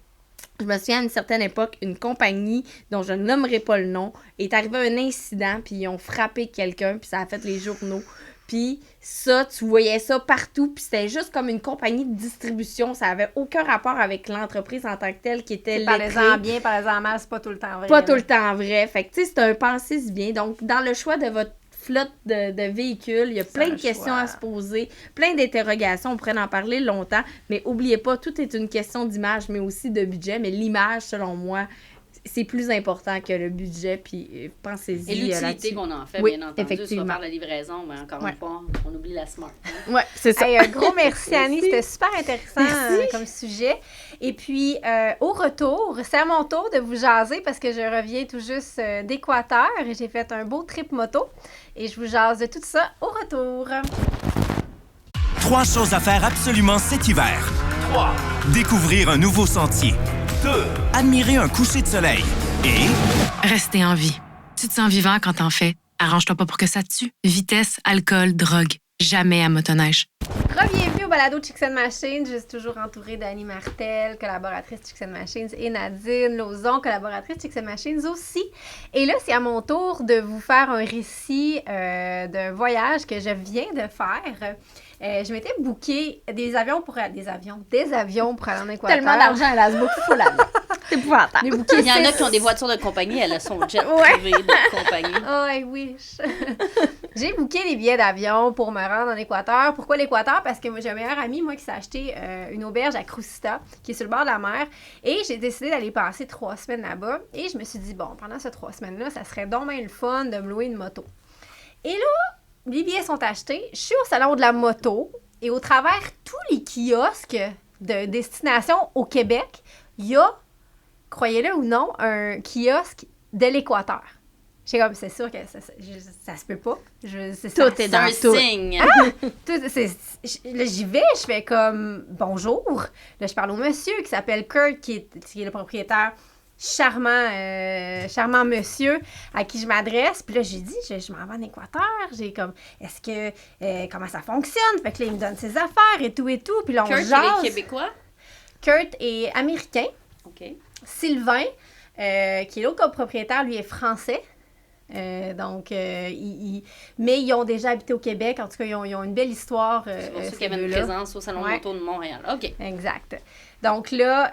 Je me souviens, à une certaine époque, une compagnie dont je ne nommerai pas le nom est arrivé un incident, puis ils ont frappé quelqu'un, puis ça a fait les journaux. Puis ça, tu voyais ça partout, puis c'était juste comme une compagnie de distribution. Ça avait aucun rapport avec l'entreprise en tant que telle qui était Parlez-en bien, parlez-en mal, c'est pas tout le temps vrai. Pas tout le temps vrai. Fait que, tu sais, c'est un pensez-y bien. Donc, dans le choix de votre flotte de véhicules, il y a plein de questions à se poser, plein d'interrogations, on pourrait en parler longtemps, mais oubliez pas, tout est une question d'image, mais aussi de budget, mais l'image, selon moi, c'est plus important que le budget, puis pensez-y. Et l'utilité qu'on en fait, oui, bien entendu, effectivement. soit par la livraison, mais encore une fois, on oublie la smart. Ouais, c'est ça. Hey, un gros merci, Annie. C'était super intéressant comme sujet. Et puis, au retour, c'est à mon tour de vous jaser parce que je reviens tout juste d'Équateur et j'ai fait un beau trip moto. Et je vous jase de tout ça au retour. 3 choses à faire absolument cet hiver. 3, Découvrir un nouveau sentier. 2, Admirer un coucher de soleil. Et Rester en vie. Tu te sens vivant quand t'en fais. Arrange-toi pas pour que ça te tue. Vitesse, alcool, drogue. Jamais à motoneige. Bienvenue au balado Chicks and Machines. Je suis toujours entourée d'Annie Martel, collaboratrice Chicks and Machines, et Nadine Lauzon, collaboratrice Chicks and Machines aussi. Et là, c'est à mon tour de vous faire un récit d'un voyage que je viens de faire. Je m'étais booké des avions pour aller en Équateur. Tellement d'argent, elle a ce beaucoup fou là-dedans. C'est épouvantable. Il y en a qui ont des voitures de compagnie, elle a son jet privé de compagnie. Oh, I wish. J'ai booké des billets d'avion pour me rendre en Équateur. Pourquoi l'Équateur? Parce que moi, j'ai un meilleur ami, moi, qui s'est acheté une auberge à Crucita, qui est sur le bord de la mer. Et j'ai décidé d'aller passer 3 semaines là-bas. Et je me suis dit, bon, pendant ces 3 semaines-là, ça serait donc bien le fun de me louer une moto. Et là, les billets sont achetés. Je suis au salon de la moto. Et au travers tous les kiosques de destination au Québec, il y a, croyez-le ou non, un kiosque de l'Équateur. J'ai comme, c'est sûr que ça se peut pas. Tout est dans un tout. signe. Là, j'y vais, je fais comme, bonjour. Là, je parle au monsieur qui s'appelle Kurt, qui est le propriétaire. Charmant monsieur à qui je m'adresse. Puis là, j'ai dit, je m'en vais en Équateur. J'ai comme, est-ce que, comment ça fonctionne? Fait que là, il me donne ses affaires et tout. Puis là, on Kurt, jase. il est québécois? Kurt est américain. OK. Sylvain, qui est l'autre copropriétaire, lui est français. Mais ils ont déjà habité au Québec. En tout cas, ils ont une belle histoire. C'est pour ça qu'il y avait une présence au Salon de moto de Montréal. OK. Exact. Donc là,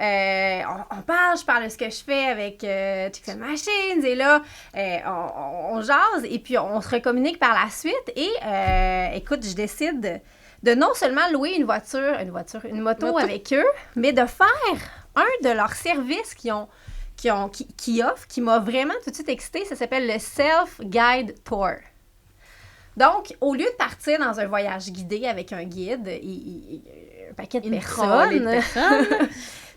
on parle, je parle de ce que je fais avec Chicks and Machines, et là, on jase, et puis on se recommunique par la suite, et écoute, je décide de non seulement louer une moto avec eux, mais de faire un de leurs services qui offrent, qui m'a vraiment tout de suite excitée. Ça s'appelle le Self-Guide Tour. Donc, au lieu de partir dans un voyage guidé avec un guide et un paquet de personnes,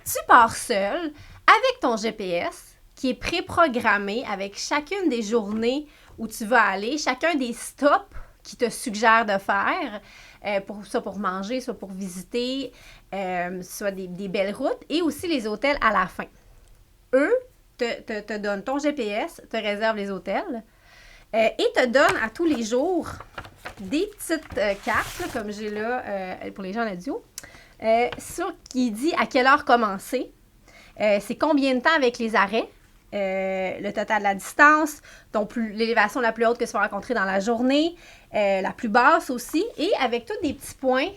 tu pars seul avec ton GPS qui est préprogrammé avec chacune des journées où tu vas aller, chacun des stops qu'ils te suggèrent de faire, soit pour manger, soit pour visiter, soit des belles routes, et aussi les hôtels à la fin. Eux te donnent ton GPS, te réservent les hôtels, et te donnent à tous les jours des petites cartes, là, comme j'ai là pour les gens en audio, qui dit à quelle heure commencer, c'est combien de temps avec les arrêts, le total de la distance, l'élévation la plus haute que tu vas rencontrer dans la journée, la plus basse aussi, et avec tous des petits points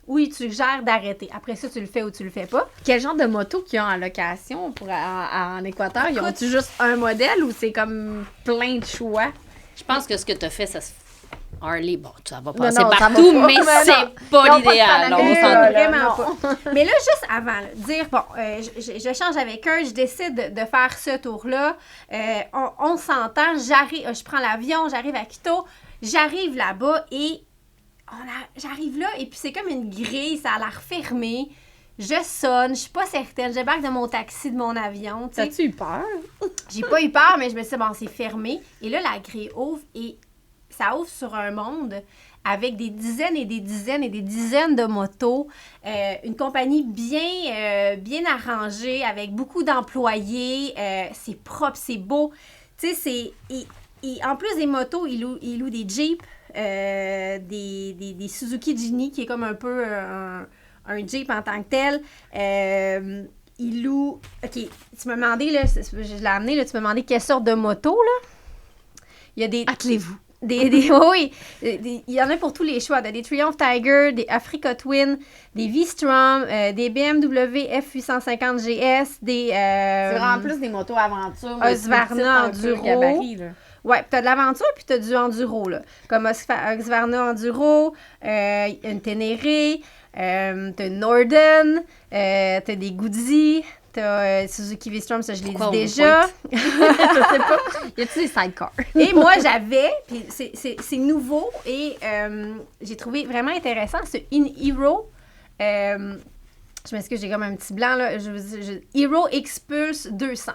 où ils te suggèrent d'arrêter. Après ça, tu le fais ou tu le fais pas. Quel genre de moto qu'ils ont en location en Équateur? Ils ont-tu juste un modèle ou c'est comme plein de choix? Je pense que ce que tu as fait, ça se... Harley, bon, ça va passer Non, partout, ça va pas. mais Non, c'est pas l'idéal. Non, On pas s'entend. vraiment pas. Mais là, juste avant, là, dire, bon, je change avec eux, je décide de faire ce tour-là, on s'entend, je prends l'avion, j'arrive à Quito, j'arrive là-bas et j'arrive là et puis c'est comme une grille, ça a l'air fermé. Je sonne, je suis pas certaine, je débarque de mon taxi, de mon avion. T'as-tu eu peur? J'ai pas eu peur, mais je me suis dit, bon, c'est fermé. Et là, la grille ouvre et ça ouvre sur un monde avec des dizaines et des dizaines et des dizaines de motos. Une compagnie bien arrangée, avec beaucoup d'employés. C'est propre, c'est beau. Tu sais, en plus des motos, ils louent des Jeeps, des Suzuki Genie, qui est comme un peu un Jeep en tant que tel. Ils louent... OK, tu m'as demandé, là, je l'ai amené, là, tu m'as demandé quelle sorte de moto, là. Il y a des... Attelez-vous. Oui, il y en a pour tous les choix. Des Triumph Tiger, des Africa Twin, des V-Strom, des BMW F850 GS, des... C'est vraiment plus des motos aventure. Husqvarna Enduro. Gabarit, là. Ouais, t'as de l'aventure puis t'as du enduro, là. Comme Husqvarna Enduro, une Ténéré, t'as une Norden, t'as des Goody, t'as Suzuki V-Strom, ça je l'ai dit déjà. Je sais pas. Y a-tu des sidecars? Et moi, j'avais, puis c'est nouveau et j'ai trouvé vraiment intéressant ce In-Hero. Je m'excuse, j'ai comme un petit blanc, là. Hero Expulse 200.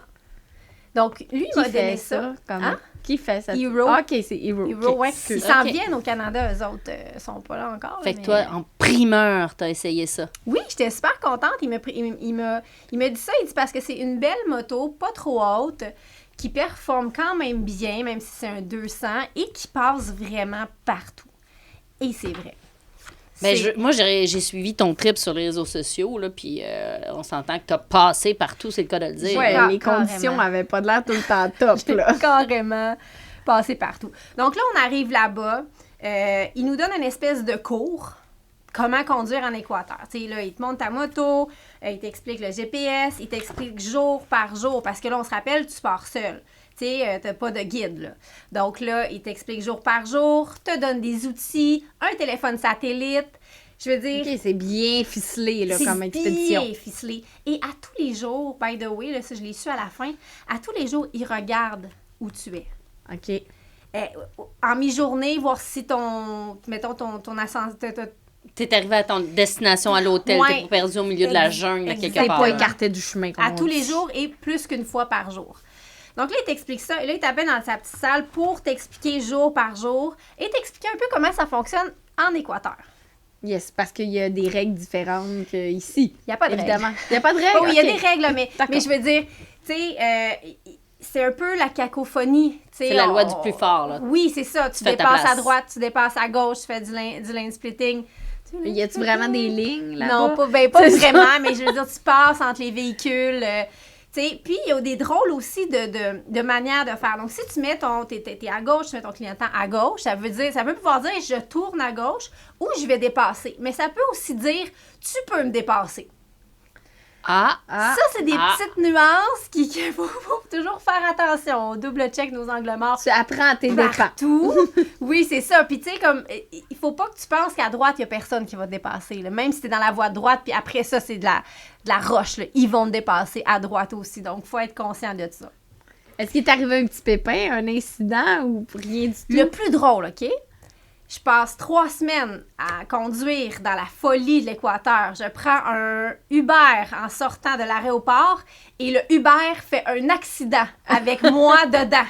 Donc, lui, il m'a donné ça. Hein? Qui fait ça? Hero. Ah, OK, c'est Hero. Hero, ouais. Ils s'en OK. viennent au Canada, eux autres. Sont pas là encore. Fait mais... que toi, en primeur, t'as essayé ça. Oui, j'étais super contente. Il m'a dit ça. Il dit parce que c'est une belle moto, pas trop haute, qui performe quand même bien, même si c'est un 200, et qui passe vraiment partout. Et c'est vrai. Ben, moi, j'ai suivi ton trip sur les réseaux sociaux, là, puis on s'entend que t'as passé partout, c'est le cas de le dire. Ouais, les carrément. conditions n'avaient pas de l'air tout le temps top, là. Carrément passé partout. Donc là, on arrive là-bas. Il nous donne une espèce de cours. Comment conduire en Équateur. Tu sais, là, il te montre ta moto, il t'explique le GPS, il t'explique jour par jour, parce que là, on se rappelle, tu pars seul. Tu sais, t'as pas de guide, là. Donc là, il t'explique jour par jour, te donne des outils, un téléphone satellite. Je veux dire... OK, c'est bien ficelé, là, c'est comme expédition. bien ficelé. Et à tous les jours, by the way, là, ça, je l'ai su à la fin, à tous les jours, il regarde où tu es. OK. En mi-journée, voir si mettons, ton ascenseur... T'es arrivé à ton destination à l'hôtel, Ouais. t'es pas perdu au milieu de la jungle, là, quelque C'est part. pas là. écarté du chemin, comme À on tous dit. les jours et plus qu'une fois par jour. Donc là, il t'explique ça. Et là, il t'appelle dans sa petite salle pour t'expliquer jour par jour et t'expliquer un peu comment ça fonctionne en Équateur. Yes, parce qu'il y a des règles différentes qu'ici. Il n'y a pas de Évidemment. règles. Il n'y a pas de règles? Oh, il y a OK. des règles, mais D'accord. je veux dire, tu sais, c'est un peu la cacophonie. C'est la loi du plus fort, là. Oui, c'est ça. Tu fais ta dépasses à place. droite, tu dépasses à gauche, tu fais du lane splitting. Y a-tu vraiment des lignes là-bas? Non, pas vraiment, mais je veux dire, tu passes entre les véhicules. Tu sais, puis il y a des drôles aussi de manières de faire. Donc, si tu mets t'es à gauche, tu mets ton clignotant à gauche, ça peut pouvoir dire je tourne à gauche ou je vais dépasser. Mais ça peut aussi dire tu peux me dépasser. Ah, Ça, c'est des petites nuances qu'il faut toujours faire attention. On double-check nos angles morts. Tu apprends à tes dépens. Partout. Oui, c'est ça. Puis, tu sais, comme, il faut pas que tu penses qu'à droite, il y a personne qui va te dépasser. Là. Même si t'es dans la voie de droite, puis après ça, c'est de la roche. Là. Ils vont te dépasser à droite aussi. Donc, faut être conscient de ça. Est-ce qu'il est arrivé un petit pépin, un incident ou rien du tout? Le plus drôle, OK? Je passe 3 semaines à conduire dans la folie de l'Équateur. Je prends un Uber en sortant de l'aéroport et le Uber fait un accident avec moi dedans.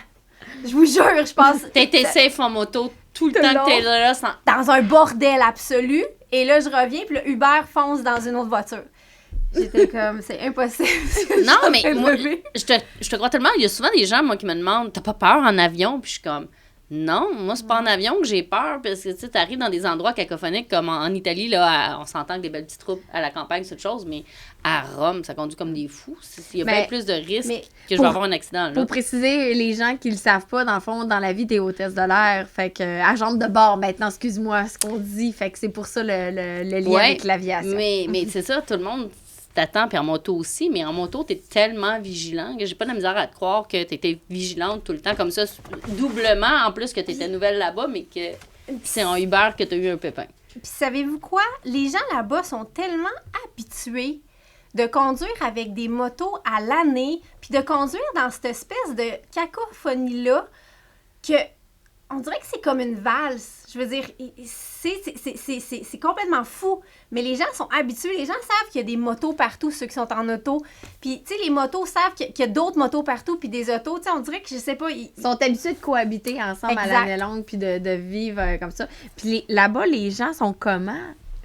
Je vous jure, je passe... t'as été safe en moto tout le Tout temps le que t'es long. là sans... Dans un bordel absolu. Et là, je reviens, puis le Uber fonce dans une autre voiture. J'étais comme, c'est impossible. Non, mais moi, Levé. je te crois tellement. Il y a souvent des gens, moi, qui me demandent, t'as pas peur en avion? Puis je suis comme, non, moi, c'est pas en avion que j'ai peur, parce que, tu sais, t'arrives dans des endroits cacophoniques, comme en Italie, là, on s'entend que des belles petites troupes à la campagne, c'est autre chose, mais à Rome, ça conduit comme des fous. Il y a Mais- bien plus de risques mais que je pour- vais avoir un accident, là. Pour préciser, les gens qui le savent pas, dans le fond, dans la vie, t'es hôtesse de l'air. Fait que, agente de bord, maintenant, excuse-moi, ce qu'on dit. Fait que c'est pour ça le lien Ouais, avec l'aviation. Mais c'est ça, tout le monde t'attend, puis en moto aussi, mais en moto, t'es tellement vigilant que j'ai pas de la misère à te croire que t'étais vigilante tout le temps, comme ça, doublement, en plus que t'étais nouvelle là-bas, mais que c'est en Uber que t'as eu un pépin. Puis savez-vous quoi? Les gens là-bas sont tellement habitués de conduire avec des motos à l'année, puis de conduire dans cette espèce de cacophonie-là, que on dirait que c'est comme une valse. Je veux dire, c'est complètement fou. Mais les gens sont habitués. Les gens savent qu'il y a des motos partout, ceux qui sont en auto. Puis, tu sais, les motos savent qu'il y a d'autres motos partout, puis des autos. Tu sais, on dirait que, je sais pas... Ils sont habitués de cohabiter ensemble à Exact. l'année longue puis de vivre comme ça. Puis là-bas, les gens sont comment?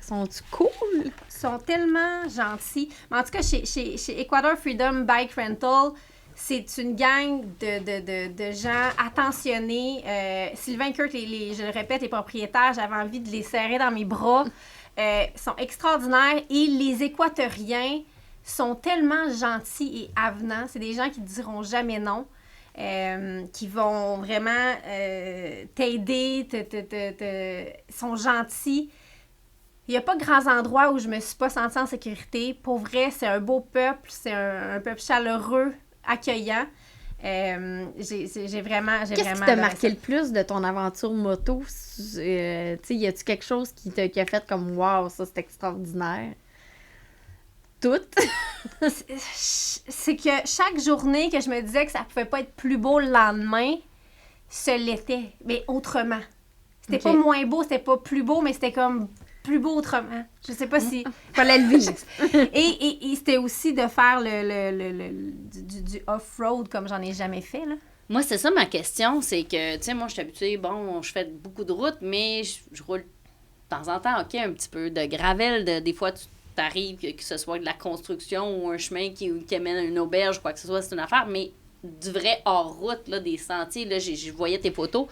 Sont-tu cool? Ils sont tellement gentils. Mais en tout cas, chez Ecuador Freedom Bike Rental, c'est une gang de gens attentionnés. Sylvain Kurt, je le répète, les propriétaires, j'avais envie de les serrer dans mes bras. Sont extraordinaires. Et les Équatoriens sont tellement gentils et avenants. C'est des gens qui ne diront jamais non. qui vont vraiment t'aider, sont gentils. Il n'y a pas grands endroits où je me suis pas sentie en sécurité. Pour vrai, c'est un beau peuple, c'est un peuple chaleureux, accueillant. J'ai vraiment Qu'est-ce qui t'a marqué le plus de ton aventure moto? Y a-tu quelque chose qui a fait comme « Wow, ça c'est extraordinaire » ? Tout? C'est que chaque journée que je me disais que ça pouvait pas être plus beau le lendemain, ce l'était, mais autrement. C'était pas moins beau, c'était pas plus beau, mais c'était comme plus beau autrement. Je sais pas si... Fallait le vivre. et c'était aussi de faire du off-road comme j'en ai jamais fait, là. Moi, c'est ça ma question, c'est que, tu sais, moi, je suis habituée, je fais beaucoup de routes, mais je roule de temps en temps, OK, un petit peu de gravel, des fois, tu t'arrives que ce soit de la construction ou un chemin qui amène à une auberge, quoi que ce soit, c'est une affaire, mais du vrai hors-route, là, des sentiers, là, je voyais tes photos.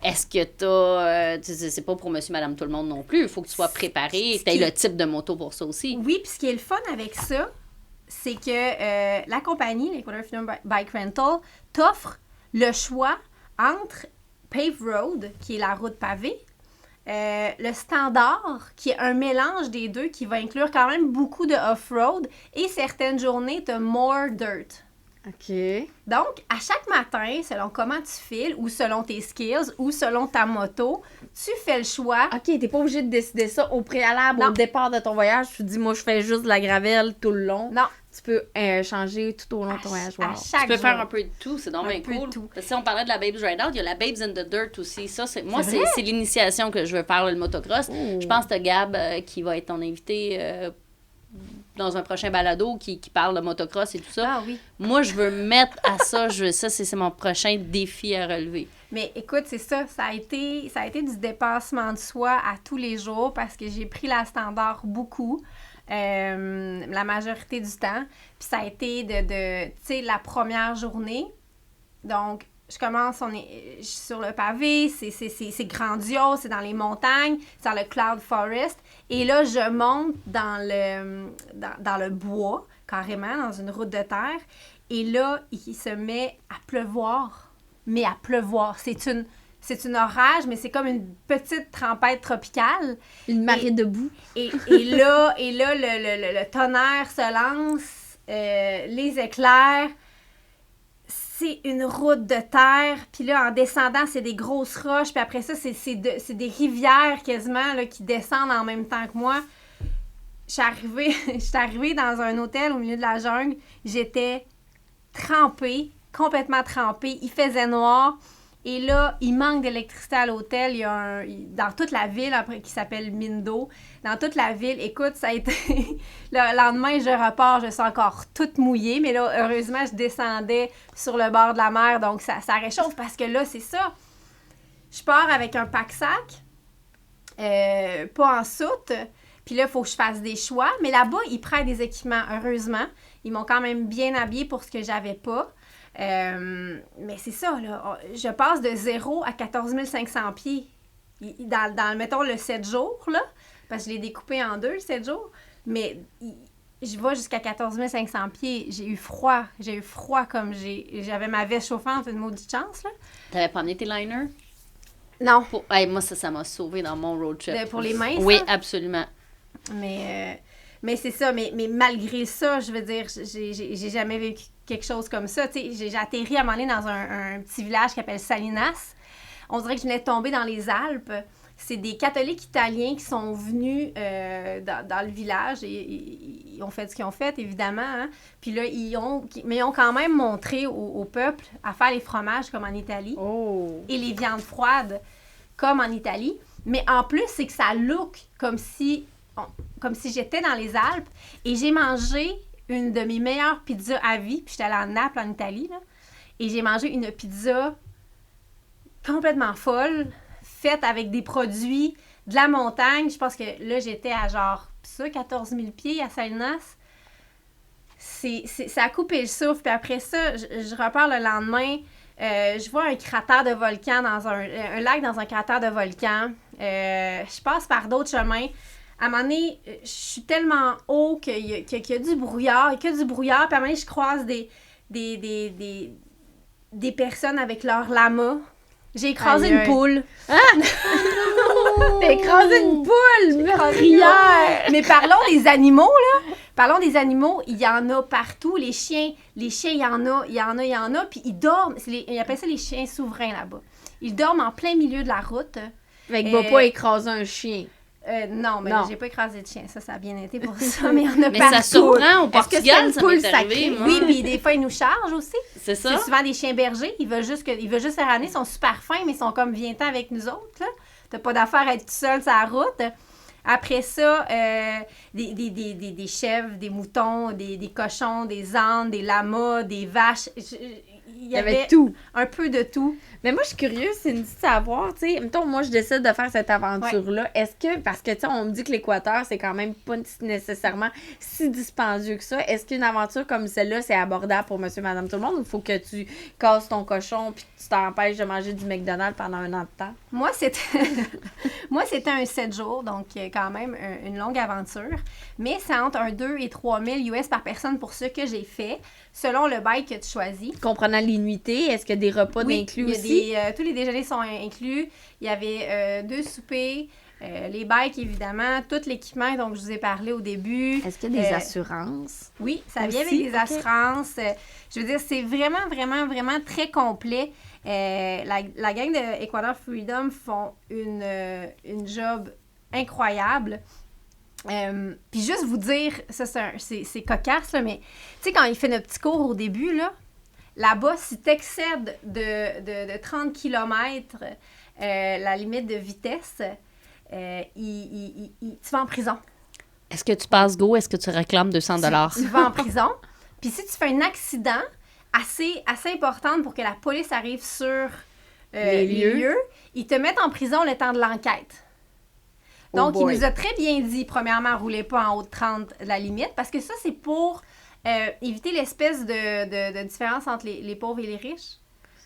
Est-ce que t'as... c'est pas pour monsieur, madame, tout le monde non plus. Il faut que tu sois préparé. T'aies le type de moto pour ça aussi. Oui, puis ce qui est le fun avec ça, c'est que la compagnie, l'Equator Freedom Bike Rental, t'offre le choix entre Pave Road, qui est la route pavée, le standard, qui est un mélange des deux, qui va inclure quand même beaucoup de off-road, et certaines journées, t'as more dirt. OK. Donc, à chaque matin, selon comment tu files, ou selon tes skills, ou selon ta moto, tu fais le choix. OK, t'es pas obligé de décider ça au préalable, Non. au départ de ton voyage. Tu te dis, moi, je fais juste de la gravelle tout le long. Non. Tu peux changer tout au long de ton voyage. Wow. À chaque Tu peux jour. faire un peu de tout, c'est donc bien peu de cool. tout. Parce que si on parlait de la Babes Ride Out, il y a la Babes in the Dirt aussi. Ça, c'est l'initiation que je veux faire, le motocross. Je pense que Gab, qui va être ton invité dans un prochain balado, qui parle de motocross et tout ça. Ah oui. Moi, je veux mettre à ça, c'est mon prochain défi à relever. Mais écoute, c'est ça. Ça a été du dépassement de soi à tous les jours parce que j'ai pris la standard beaucoup. La majorité du temps. Puis ça a été tu sais, la première journée. Donc, je commence, je suis sur le pavé, c'est grandiose, c'est dans les montagnes, c'est dans le Cloud Forest. Et là, je monte dans le bois, carrément, dans une route de terre. Et là, il se met à pleuvoir. Mais à pleuvoir. C'est une orage, mais c'est comme une petite tempête tropicale. Une marée de boue. Et là, le tonnerre se lance, les éclairs. C'est une route de terre. Puis là, en descendant, c'est des grosses roches. Puis après ça, c'est des rivières quasiment là, qui descendent en même temps que moi. Je suis arrivée dans un hôtel au milieu de la jungle. J'étais trempée, complètement trempée. Il faisait noir. Et là, il manque d'électricité à l'hôtel. Il y a dans toute la ville, après, qui s'appelle Mindo. Dans toute la ville, écoute, ça a été... Le lendemain, je repars, je suis encore toute mouillée. Mais là, heureusement, je descendais sur le bord de la mer. Donc, ça réchauffe parce que là, c'est ça. Je pars avec un pack-sac, pas en soute. Puis là, il faut que je fasse des choix. Mais là-bas, ils prêtent des équipements, heureusement. Ils m'ont quand même bien habillée pour ce que j'avais pas. Mais c'est ça, là. Je passe de 0 à 14 500 pieds. Dans mettons, le 7 jours, là. Parce que je l'ai découpé en 2, le 7 jours. Mais je vais jusqu'à 14 500 pieds. J'ai eu froid. Comme j'avais ma veste chauffante, une maudite chance, là. T'avais pas amené tes liners? Non. Moi, ça m'a sauvé dans mon road trip. Pour les mains, oui, ça? absolument. Mais c'est ça, mais malgré ça, je veux dire, j'ai jamais vécu quelque chose comme ça. Tu sais, j'ai atterri à un moment donné dans un petit village qui s'appelle Salinas. On dirait que je venais de tomber dans les Alpes. C'est des catholiques italiens qui sont venus dans le village et ils ont fait ce qu'ils ont fait, évidemment. Hein? Puis là, ils ont quand même montré au peuple à faire les fromages comme en Italie et les viandes froides comme en Italie. Mais en plus, c'est que ça look comme si j'étais dans les Alpes et j'ai mangé une de mes meilleures pizzas à vie. Puis j'étais allée à Naples, en Italie, là, et j'ai mangé une pizza complètement folle, faite avec des produits de la montagne. Je pense que là, j'étais à genre 14 000 pieds à Salinas. Ça a coupé le souffle. Puis après ça, je repars le lendemain. Je vois un cratère de volcan un lac dans un cratère de volcan. Je passe par d'autres chemins. À un moment donné, je suis tellement haut qu'il y a du brouillard. Il y a que du brouillard. Puis à un moment donné, je croise des personnes avec leur lama. J'ai écrasé une poule. T'as écrasé une poule, meurtrière! Mais parlons des animaux, là. Parlons des animaux, il y en a partout. Les chiens, il y en a. Puis ils dorment. Ils appellent ça les chiens souverains, là-bas. Ils dorment en plein milieu de la route. Fait que va pas écraser un chien. Non, mais j'ai pas écrasé de chien. Ça a bien été pour ça. Mais il y en a Mais partout. ça surprend au Portugal, ça m'est sacrée? arrivé, moi. Oui, puis des fois, ils nous chargent aussi. C'est ça. C'est souvent des chiens bergers. Ils veulent juste se ramener. Ils sont super fins, mais ils sont comme viens-t'en avec nous autres. Là. T'as pas d'affaire à être tout seul sur la route. Après ça, des chèvres, des moutons, des cochons, des ânes, des lamas, des vaches. Il y avait tout. Un peu de tout. Mais moi, je suis curieuse, c'est de savoir, tu sais, mettons, moi, je décide de faire cette aventure-là. Est-ce que, parce que, tu sais, on me dit que l'Équateur, c'est quand même pas nécessairement si dispendieux que ça. Est-ce qu'une aventure comme celle-là, c'est abordable pour monsieur, madame, tout le monde, ou il faut que tu casses ton cochon puis tu t'empêches de manger du McDonald's pendant un an de temps? Moi, c'était un 7 jours, donc quand même une longue aventure. Mais c'est entre un 2 et 3 000 US par personne pour ce que j'ai fait, selon le bail que tu choisis. Comprenant les nuitées, est-ce qu'il y a des repas d'inclus aussi? Tous les déjeuners sont inclus. Il y avait 2 soupers, les bikes, évidemment, tout l'équipement dont je vous ai parlé au début. Est-ce qu'il y a des assurances? Oui, ça vient avec des assurances. Je veux dire, c'est vraiment, vraiment, vraiment très complet. La gang de Ecuador Freedom font une job incroyable. Puis juste vous dire, ça c'est cocasse, là, mais tu sais, quand il fait notre petit cours au début, là-bas, si tu excèdes de 30 km la limite de vitesse, tu vas en prison. Est-ce que tu passes go? Est-ce que tu réclames 200 $? Tu vas en prison. Puis si tu fais un accident assez important pour que la police arrive sur les lieux, ils te mettent en prison le temps de l'enquête. Donc, il nous a très bien dit, premièrement, roulez pas en haut de 30 la limite, parce que ça, c'est pour éviter l'espèce de différence entre les pauvres et les riches.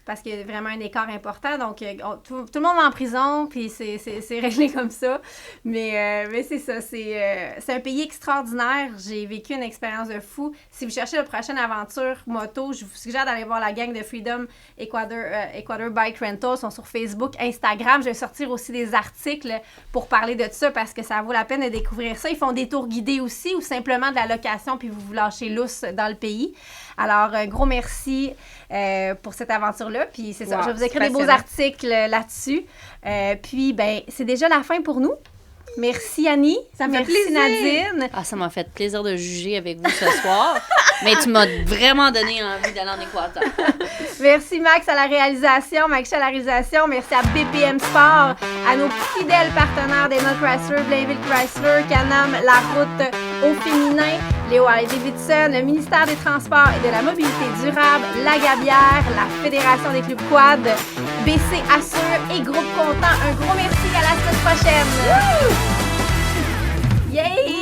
Parce qu'il y a vraiment un écart important. Donc, tout le monde va en prison, puis c'est réglé comme ça. Mais c'est ça, c'est un pays extraordinaire. J'ai vécu une expérience de fou. Si vous cherchez la prochaine aventure moto, je vous suggère d'aller voir la gang de Freedom Ecuador Bike Rental. Ils sont sur Facebook, Instagram. Je vais sortir aussi des articles pour parler de ça parce que ça vaut la peine de découvrir ça. Ils font des tours guidés aussi ou simplement de la location, puis vous lâchez lousse dans le pays. Alors, un gros merci pour cette aventure-là. Puis c'est ça, je vais vous écrire des beaux articles là-dessus. Puis, ben, c'est déjà la fin pour nous. Merci Annie. Ça me fait plaisir. Nadine. Ah, ça m'a fait plaisir de juger avec vous ce soir. Mais tu m'as vraiment donné envie d'aller en Équateur. Merci Max à la réalisation, Max à la réalisation. Merci à BPM Sport, à nos fidèles partenaires d'Emma Chrysler, Blainville Chrysler, Can-Am, La Route au féminin, Léo Harley-Davidson, le ministère des Transports et de la Mobilité durable, La Gabière, la Fédération des clubs quad, BC Assure et Groupe Content. Un gros merci, à la semaine prochaine. Woo! Yay!